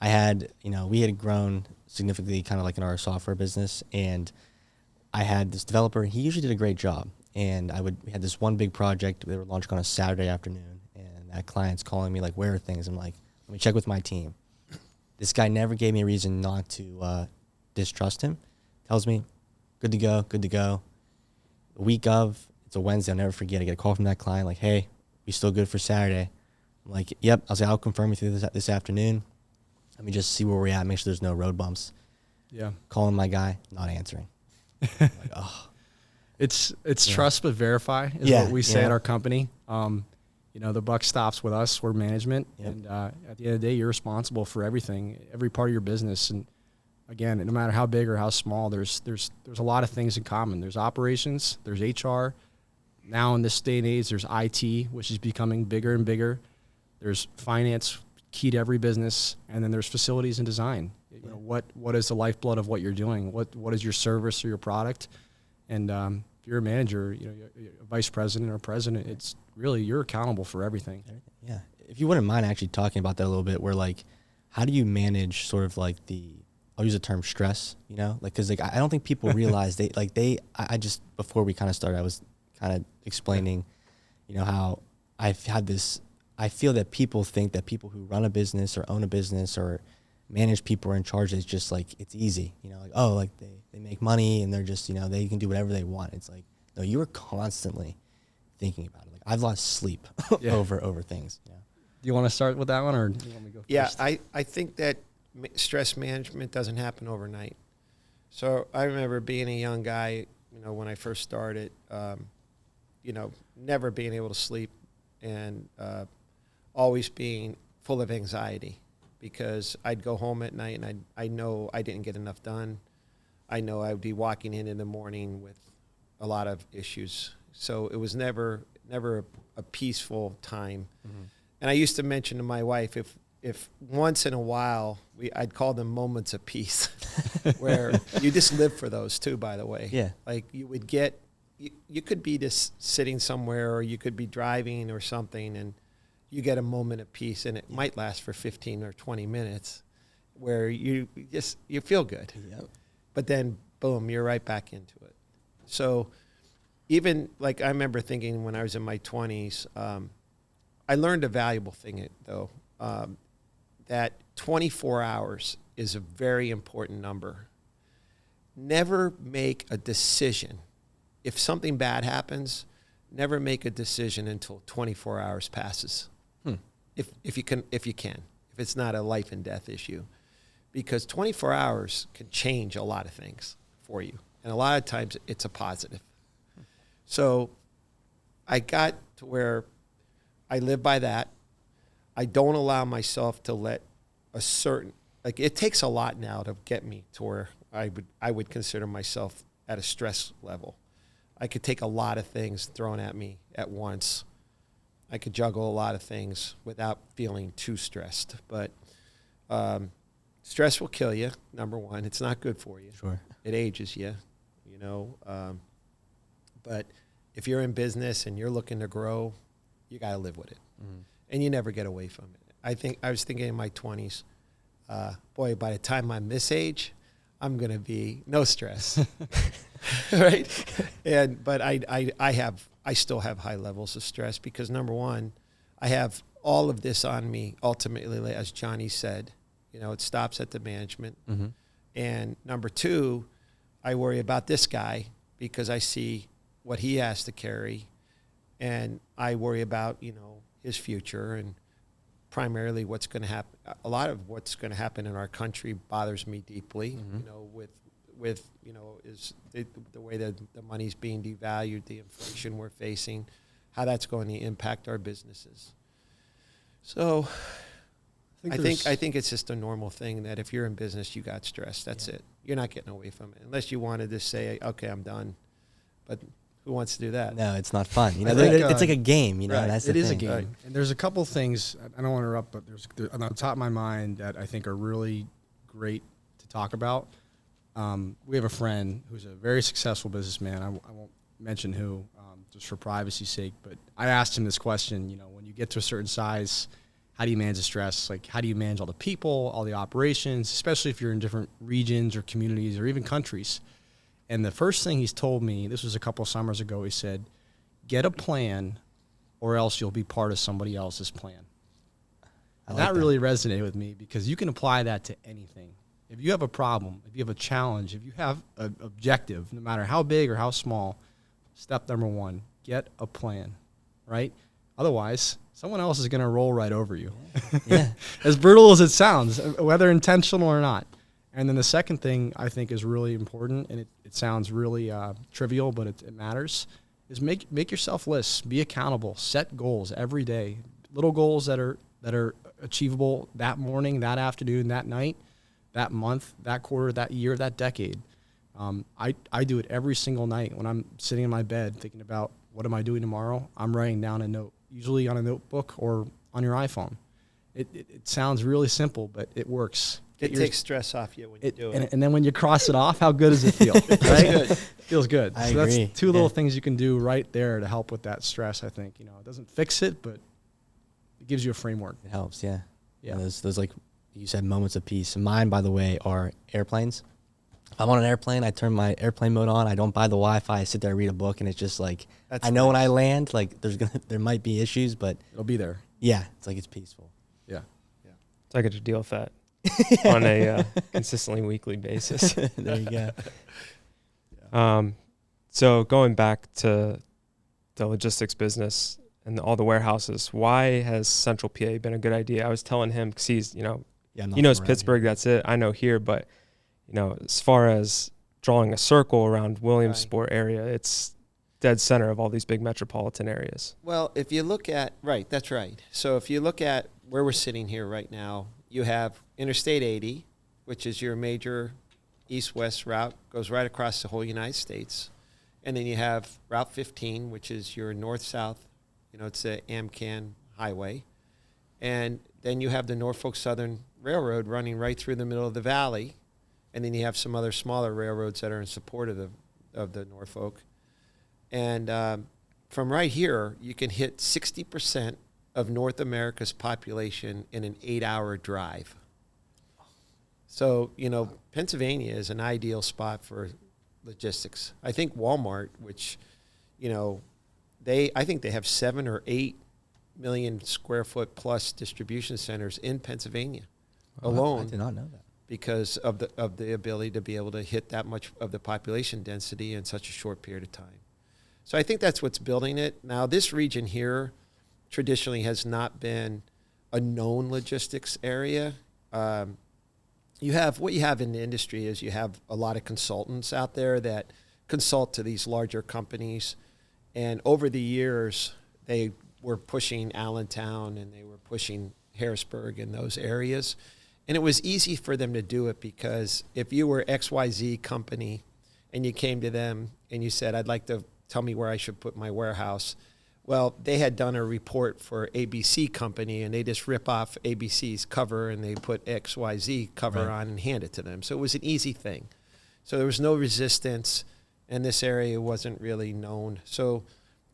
I had, you know, we had grown significantly kind of like in our software business, and I had this developer, and he usually did a great job. And we had this one big project. They were launching on a Saturday afternoon, and that client's calling me like, where are things? I'm like, let me check with my team. This guy never gave me a reason not to distrust him. Tells me, good to go, good to go. The week of, it's a Wednesday, I'll never forget. I get a call from that client like, hey, we still good for Saturday? I'm like, yep. I was like, I'll confirm with you this afternoon. Let me just see where we're at, make sure there's no road bumps. Yeah. Calling my guy, not answering. Like, oh. It's trust but verify is what we say at our company. You know, the buck stops with us. We're management. Yep. And at the end of the day, you're responsible for everything, every part of your business. And again, no matter how big or how small, there's a lot of things in common. There's operations, there's HR. Now in this day and age, there's IT, which is becoming bigger and bigger. There's finance, key to every business, and then there's facilities and design. You know, what is the lifeblood of what you're doing? What is your service or your product? And if you're a manager, you know, you're a vice president or president, it's really, you're accountable for everything. Yeah. If you wouldn't mind actually talking about that a little bit, where like, how do you manage sort of like I'll use the term stress, you know, like, cause like, I don't think people realize I just, before we kind of started, I was kind of explaining you know, how I've had this, I feel that people think that people who run a business or own a business or manage people or in charge is just like, it's easy, you know, like, oh, like they make money and they're just, you know, they can do whatever they want. It's like, no, you are constantly thinking about it. Like I've lost sleep over things. Yeah. Do you want to start with that one, or do you want me to go Yeah, first? I think that stress management doesn't happen overnight. So I remember being a young guy, you know, when I first started, you know, never being able to sleep and always being full of anxiety because I'd go home at night and I know I didn't get enough done. I know I would be walking in the morning with a lot of issues. So it was never a peaceful time. Mm-hmm. And I used to mention to my wife, if once in a while, I'd call them moments of peace, where you just live for those too, by the way. Yeah. Like you would get, you could be just sitting somewhere or you could be driving or something and you get a moment of peace and it might last for 15 or 20 minutes where you feel good. Yep. But then, boom, you're right back into it. So even like I remember thinking when I was in my 20s, I learned a valuable thing, though, that 24 hours is a very important number. Never make a decision. If something bad happens, never make a decision until 24 hours passes. If you can, if it's not a life and death issue, because 24 hours can change a lot of things for you. And a lot of times it's a positive. So I got to where I live by that. I don't allow myself to let a certain, like it takes a lot now to get me to where I would consider myself at a stress level. I could take a lot of things thrown at me at once. I could juggle a lot of things without feeling too stressed. But stress will kill you, number one. It's not good for you. Sure. It ages you, you know. But if you're in business and you're looking to grow, you got to live with it. Mm-hmm. And you never get away from it. I was thinking in my 20s, boy, by the time I'm this age, I'm going to be no stress. Right? But I still have high levels of stress because number one, I have all of this on me ultimately, as Johnny said, you know, it stops at the management. Mm-hmm. And number two, I worry about this guy because I see what he has to carry and I worry about, you know, his future and primarily what's going to happen. A lot of what's going to happen in our country bothers me deeply, mm-hmm. you know, with you know, is the way that the money's being devalued, the inflation we're facing, how that's going to impact our businesses. So I think it's just a normal thing that if you're in business, you got stress. That's it. You're not getting away from it unless you wanted to say, okay, I'm done. But who wants to do that? No, it's not fun. You know, it's like a game. You know, right. That's the thing. It is a game. Right. And there's a couple things, I don't want to interrupt, but there's on the top of my mind that I think are really great to talk about. We have a friend who's a very successful businessman. I won't mention who, just for privacy's sake, but I asked him this question, you know, when you get to a certain size, how do you manage the stress? Like, how do you manage all the people, all the operations, especially if you're in different regions or communities or even countries? And the first thing he's told me, this was a couple of summers ago, he said, get a plan or else you'll be part of somebody else's plan. And that really resonated with me because you can apply that to anything. If you have a problem, if you have a challenge, if you have an objective, no matter how big or how small, step number one, get a plan, right? Otherwise, someone else is going to roll right over you. Yeah. As brutal as it sounds, whether intentional or not. And then the second thing I think is really important, and it sounds really trivial, but it matters, is make yourself lists. Be accountable. Set goals every day. Little goals that are achievable that morning, that afternoon, that night, that month, that quarter, that year, that decade. I do it every single night when I'm sitting in my bed thinking about what am I doing tomorrow. I'm writing down a note, usually on a notebook or on your iPhone. It sounds really simple, but it works. It takes stress off you when you do it. And then when you cross it off, how good does it feel? Right? It feels good. I agree. That's two little Yeah. things you can do right there to help with that stress, I think. You know, it doesn't fix it, but it gives you a framework. It helps, yeah. Yeah. Those like you said, moments of peace. Mine, by the way, are airplanes. If I'm on an airplane, I turn my airplane mode on. I don't buy the Wi-Fi. I sit there, read a book, and it's just like That's I know when nice. I land, like there might be issues, but It'll be there. yeah, it's like it's peaceful. Yeah. So I get to deal with that on a consistently weekly basis. There you go. So going back to the logistics business and all the warehouses, why has Central PA been a good idea? I was telling him, because he's, Yeah, I'm not he knows from around Pittsburgh, here. that's it. I know here, but, as far as drawing a circle around Williamsport area, it's dead center of all these big metropolitan areas. Well, if you look at, right, that's right. So if you look at where we're sitting here right now, you have Interstate 80, which is your major east-west route, goes right across the whole United States. And then you have Route 15, which is your north-south, it's the AmCan highway. And then you have the Norfolk Southern Railroad running right through the middle of the valley. And then you have some other smaller railroads that are in support of the Norfolk. And from right here, you can hit 60% of North America's population in an 8-hour drive. So, Pennsylvania is an ideal spot for logistics. I think Walmart, which, I think they have 7 or 8 million square foot plus distribution centers in Pennsylvania alone. I did not know that. Because of the ability to be able to hit that much of the population density in such a short period of time. So I think that's what's building it. Now, this region here traditionally has not been a known logistics area. What you have in the industry is you have a lot of consultants out there that consult to these larger companies. And over the years, they were pushing Allentown and they were pushing Harrisburg and those areas. And it was easy for them to do it because if you were XYZ company and you came to them and you said, I'd like to tell me where I should put my warehouse. Well, they had done a report for ABC company and they just rip off ABC's cover and they put XYZ cover on and hand it to them. So it was an easy thing. So there was no resistance and this area wasn't really known. So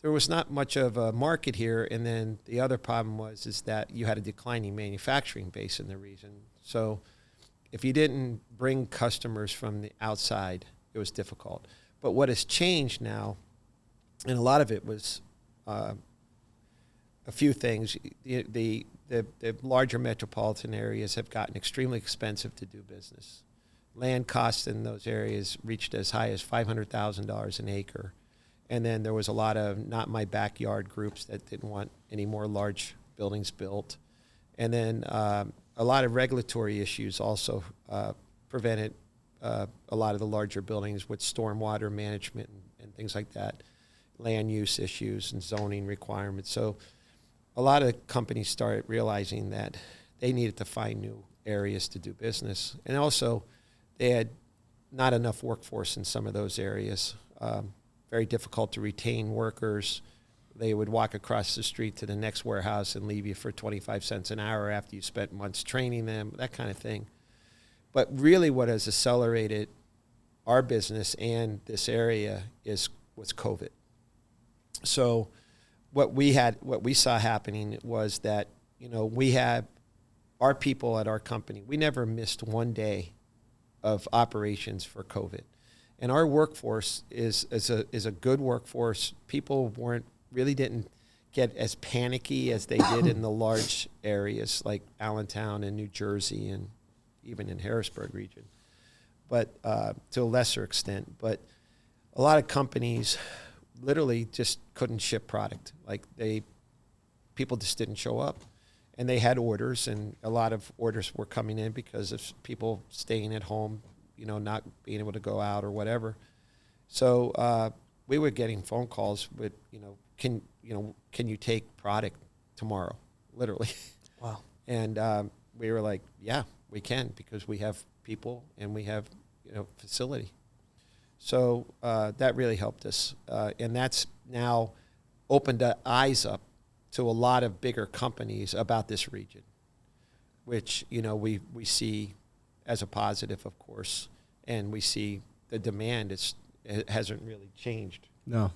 there was not much of a market here. And then the other problem is that you had a declining manufacturing base in the region. So if you didn't bring customers from the outside, it was difficult. But what has changed now, and a lot of it was a few things. The larger metropolitan areas have gotten extremely expensive to do business. Land costs in those areas reached as high as $500,000 an acre. And then there was a lot of not my backyard groups that didn't want any more large buildings built. And then a lot of regulatory issues also prevented a lot of the larger buildings with stormwater management and things like that, land use issues and zoning requirements. So a lot of companies started realizing that they needed to find new areas to do business. And also they had not enough workforce in some of those areas. Very difficult to retain workers. They would walk across the street to the next warehouse and leave you for 25 cents an hour after you spent months training them, that kind of thing. But really what has accelerated our business and this area was COVID. So what we saw happening was that, we had our people at our company, we never missed one day of operations for COVID. And our workforce is a good workforce. People really didn't get as panicky as they did in the large areas like Allentown and New Jersey and even in Harrisburg region, but to a lesser extent. But a lot of companies literally just couldn't ship product. Like people just didn't show up. And they had orders, and a lot of orders were coming in because of people staying at home, not being able to go out or whatever. So we were getting phone calls with, can you take product tomorrow? Literally. Wow. And we were like, yeah, we can, because we have people and we have, facility. So that really helped us. And that's now opened the eyes up to a lot of bigger companies about this region, which, we see as a positive, of course, and we see the demand it hasn't really changed. No.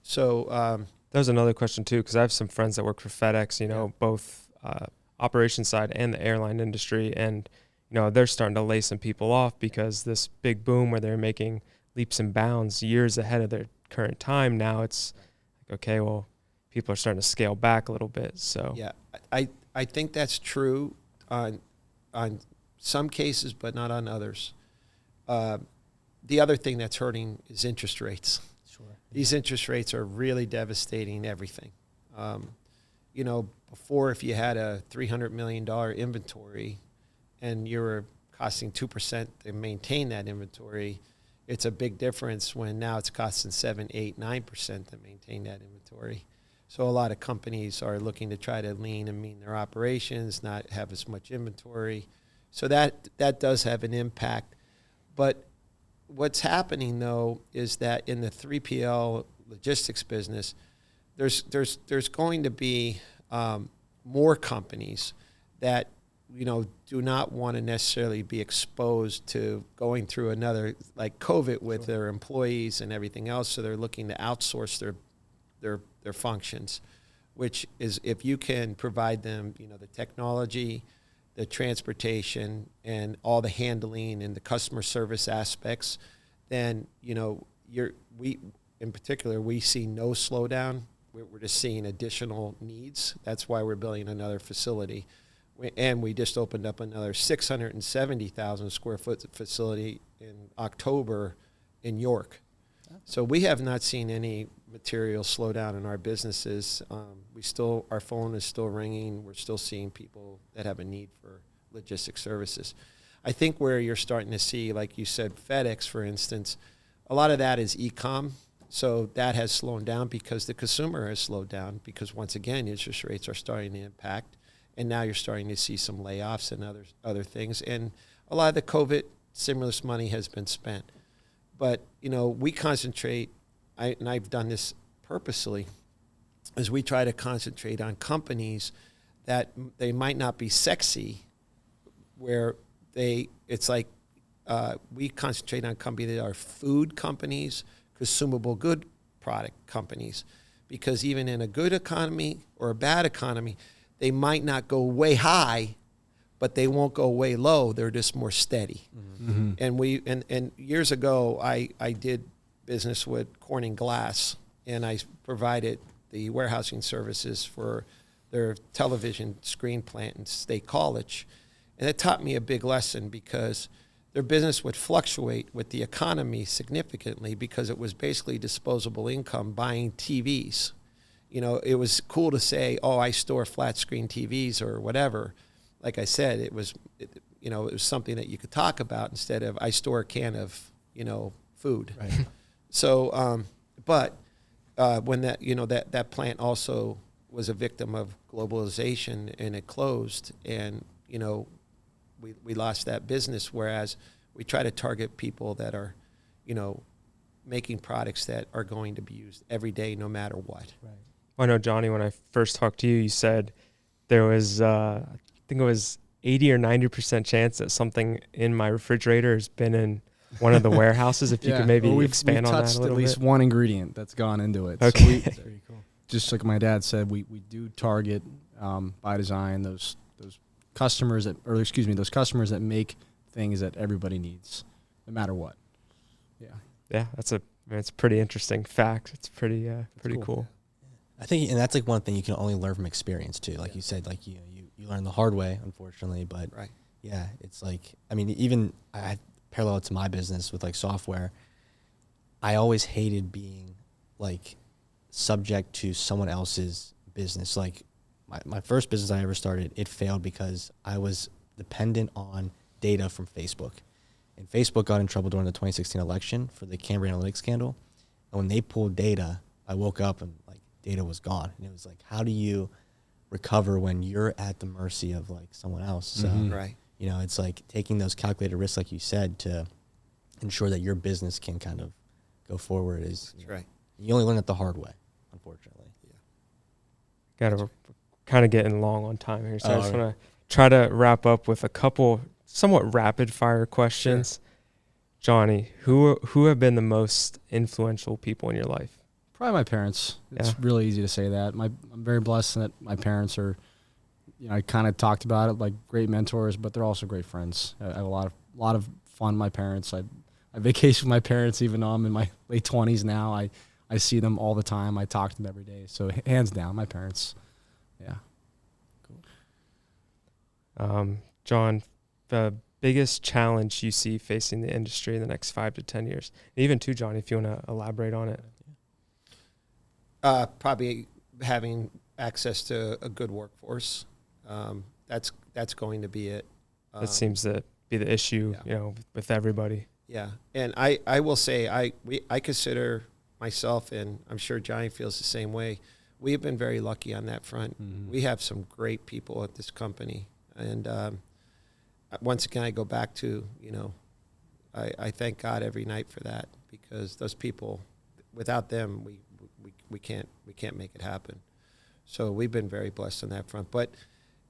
So That was another question too, because I have some friends that work for FedEx, both operations side and the airline industry, and they're starting to lay some people off because this big boom where they're making leaps and bounds years ahead of their current time. Now it's like, okay, well, people are starting to scale back a little bit. So yeah, I think that's true on some cases, but not on others. The other thing that's hurting is interest rates. Sure. These interest rates are really devastating everything. Before, if you had a $300 million inventory and you were costing 2% to maintain that inventory, it's a big difference when now it's costing 7, 8, 9% to maintain that inventory. So a lot of companies are looking to try to lean and mean their operations, not have as much inventory. So that does have an impact. But what's happening, though, is that in the 3PL logistics business, there's going to be more companies that do not want to necessarily be exposed to going through another like COVID with their employees and everything else. So they're looking to outsource their functions, which is if you can provide them the technology, the transportation, and all the handling and the customer service aspects, then we in particular we see no slowdown. We're just seeing additional needs. That's why we're building another facility. And we just opened up another 670,000 square foot facility in October in York. So we have not seen any material slowdown in our businesses. Our phone is still ringing. We're still seeing people that have a need for logistics services. I think where you're starting to see, like you said, FedEx, for instance, a lot of that is e-com. So that has slowed down because the consumer has slowed down because, once again, interest rates are starting to impact. And now you're starting to see some layoffs and other things. And a lot of the COVID stimulus money has been spent. But, we concentrate, and I've done this purposely, is we try to concentrate on companies that they might not be sexy, where it's like we concentrate on companies that are food companies, consumable good product companies, because even in a good economy or a bad economy, they might not go way high, but they won't go way low. They're just more steady. Mm-hmm. And years ago, I did business with Corning Glass, and I provided the warehousing services for their television screen plant in State College. And it taught me a big lesson because their business would fluctuate with the economy significantly because it was basically disposable income buying TVs. It was cool to say, oh, I store flat screen TVs or whatever. Like I said, it was something that you could talk about instead of I store a can of, food. Right. So, when that plant also was a victim of globalization and it closed and, we lost that business, whereas we try to target people that are, making products that are going to be used every day no matter what. Right. I know, Johnny, when I first talked to you, you said there was, I think it was 80 or 90% chance that something in my refrigerator has been in one of the warehouses. If you could maybe expand on that a little bit. We've touched at least one ingredient that's gone into it. Okay. So pretty cool. Just like my dad said, we do target by design those customers those customers that make things that everybody needs, no matter what. Yeah. Yeah, it's a pretty interesting fact. It's pretty cool. I think, and that's like one thing you can only learn from experience too. Like you said, like you learn the hard way, unfortunately. But right. Yeah, it's like, I mean, even I parallel to my business with like software. I always hated being like subject to someone else's business. Like my first business I ever started, it failed because I was dependent on data from Facebook. And Facebook got in trouble during the 2016 election for the Cambridge Analytica scandal. And when they pulled data, I woke up and like data was gone. And it was like, how do you recover when you're at the mercy of like someone else? So, Right. It's like taking those calculated risks, like you said, to ensure that your business can kind of go forward is right. You only learn it the hard way, unfortunately. Got to kind of getting long on time here, so I just right. want to try to wrap up with a couple somewhat rapid fire questions. Sure. Johnny, who have been the most influential people in your life? Probably my parents. It's really easy to say that. I'm very blessed that my parents are I kind of talked about it, like great mentors, but they're also great friends. I have a lot of fun with my parents. I vacation with my parents even though I'm in my late 20s now. I see them all the time. I talk to them every day. So hands down, my parents. Yeah. John, the biggest challenge you see facing the industry in the next 5 to 10 years, and even too, John, if you want to elaborate on it. Probably having access to a good workforce. That's going to be it. That seems to be the issue, Yeah. with everybody. Yeah, and I will say I consider myself, and I'm sure Johnny feels the same way. We've been very lucky on that front. Mm-hmm. We have some great people at this company, and once again I go back to I thank God every night for that, because those people, without them we can't make it happen. So we've been very blessed on that front, but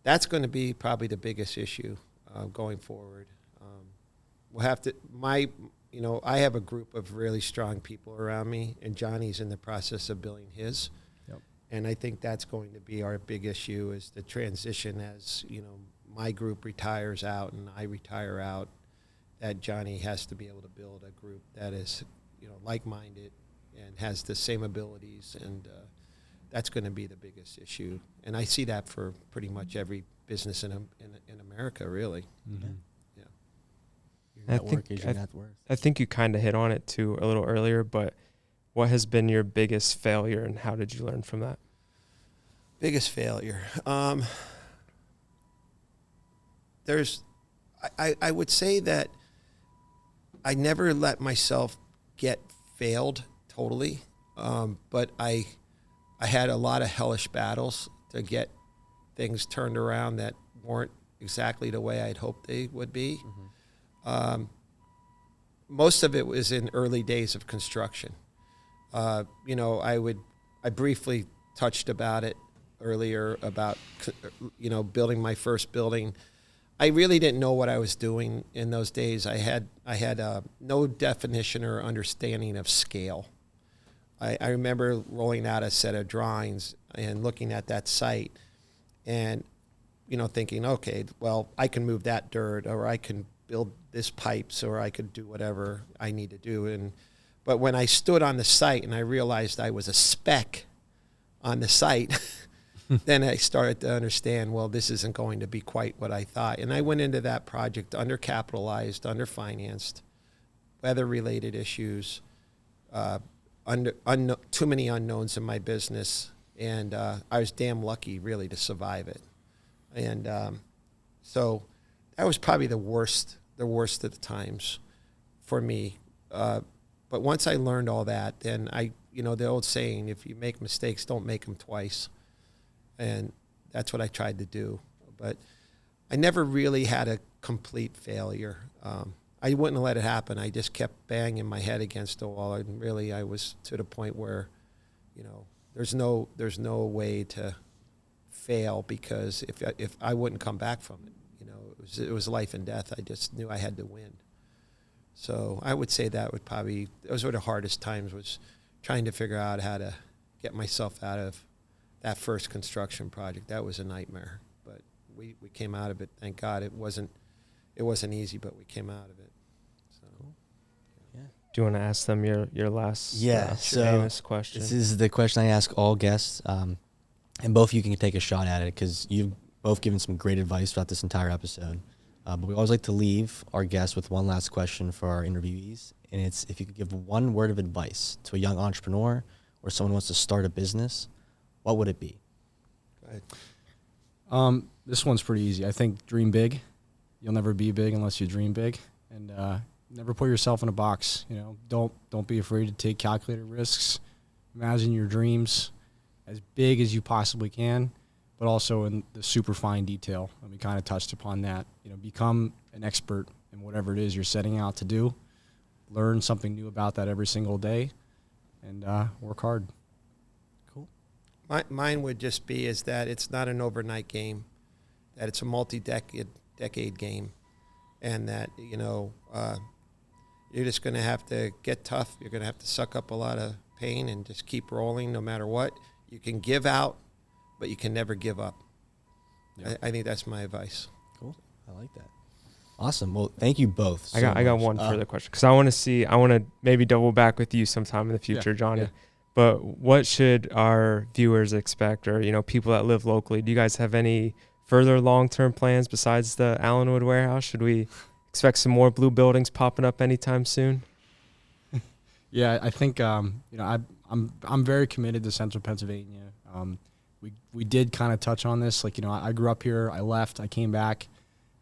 that's going to be probably the biggest issue going forward. We'll have to, I have a group of really strong people around me, and Johnny's in the process of building his. Yep. And I think that's going to be our big issue, is the transition as, my group retires out and I retire out, that Johnny has to be able to build a group that is, like-minded and has the same abilities, and that's going to be the biggest issue. And I see that for pretty much every business in America, really. Mm-hmm. Your network is your net worth. I think you kind of hit on it too a little earlier, but what has been your biggest failure and how did you learn from that? Biggest failure. I would say that I never let myself get failed totally, but I had a lot of hellish battles to get things turned around that weren't exactly the way I'd hoped they would be. Mm-hmm. Most of it was in early days of construction. I briefly touched about it earlier about, building my first building. I really didn't know what I was doing in those days. I had no definition or understanding of scale. I remember rolling out a set of drawings and looking at that site and, thinking, okay, well, I can move that dirt, or I can build this pipes, or I could do whatever I need to do. But when I stood on the site and I realized I was a speck on the site, then I started to understand, well, this isn't going to be quite what I thought. And I went into that project undercapitalized, underfinanced, weather-related issues, too many unknowns in my business, and I was damn lucky, really, to survive it. And so that was probably the worst of the times for me. But once I learned all that, then the old saying, if you make mistakes, don't make them twice. And that's what I tried to do. But I never really had a complete failure. I wouldn't let it happen. I just kept banging my head against the wall. And really, I was to the point where, there's no way to fail, because if I wouldn't come back from it, it was life and death. I just knew I had to win. So I would say those were the hardest times, was trying to figure out how to get myself out of that first construction project. That was a nightmare, but we came out of it. Thank God. It wasn't easy, but we came out of it. So, Yeah. Do you want to ask them your last famous question? This is the question I ask all guests, and both of you can take a shot at it, because you've both given some great advice throughout this entire episode. But we always like to leave our guests with one last question for our interviewees, and it's, if you could give one word of advice to a young entrepreneur or someone who wants to start a business, what would it be? go ahead. This one's pretty easy. I think dream big. You'll never be big unless you dream big, and never put yourself in a box. Don't be afraid to take calculated risks. Imagine your dreams as big as you possibly can, but also in the super fine detail. And we kind of touched upon that. Become an expert in whatever it is you're setting out to do. Learn something new about that every single day, and work hard. Cool. Mine would just be is that it's not an overnight game, that it's a multi-decade game, and that you're just going to have to get tough. You're going to have to suck up a lot of pain and just keep rolling no matter what. You can give out, but you can never give up. Yeah. I think that's my advice. Cool. I like that. Awesome. Well, thank you both. I got much. one further question, because I want to maybe double back with you sometime in the future, Johnny. Yeah. But what should our viewers expect, or people that live locally? Do you guys have any further long-term plans besides the Allenwood warehouse? Should we expect some more blue buildings popping up anytime soon? Yeah, I think I'm very committed to Central Pennsylvania. We did kind of touch on this, I grew up here, I left, I came back,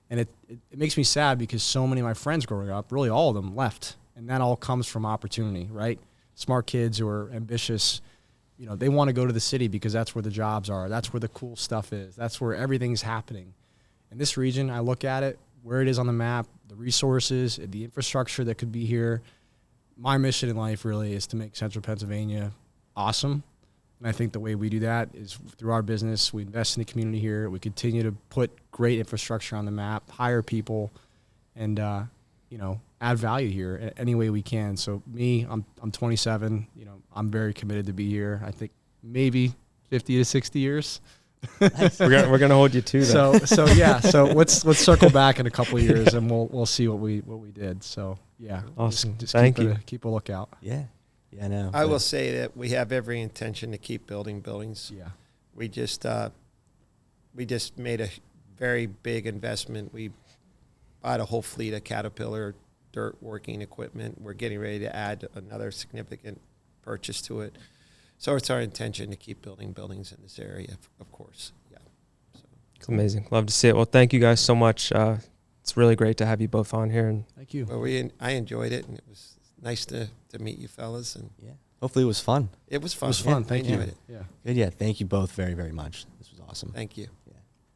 and it makes me sad because so many of my friends growing up, really all of them, left, and that all comes from opportunity, right? Smart kids who are ambitious, they want to go to the city because that's where the jobs are, that's where the cool stuff is, that's where everything's happening. In this region, I look at it, where it is on the map, the resources, the infrastructure that could be here. My mission in life really is to make Central Pennsylvania awesome. And I think the way we do that is through our business. We invest in the community here. We continue to put great infrastructure on the map, hire people, and add value here any way we can. So I'm 27. I'm very committed to be here. I think maybe 50 to 60 years. We're gonna hold you to that. So yeah. So let's circle back in a couple of years and we'll see what we did. So yeah. Awesome. Just Thank you. keep a lookout. Yeah. Yeah, I know. I will say that we have every intention to keep building buildings. Yeah. We just made a very big investment. We bought a whole fleet of Caterpillar dirt working equipment. We're getting ready to add another significant purchase to it. So it's our intention to keep building buildings in this area, of course. Yeah. So. It's amazing. Love to see it. Well, thank you guys so much. It's really great to have you both on here. And Thank you. Well, I enjoyed it, and it was nice to meet you fellas. And Yeah. Hopefully it was fun. it was fun. It was fun. Yeah, Thank I you. enjoyed it. Yeah. Good. Yeah. Thank you both very, very much. This was awesome. Thank you.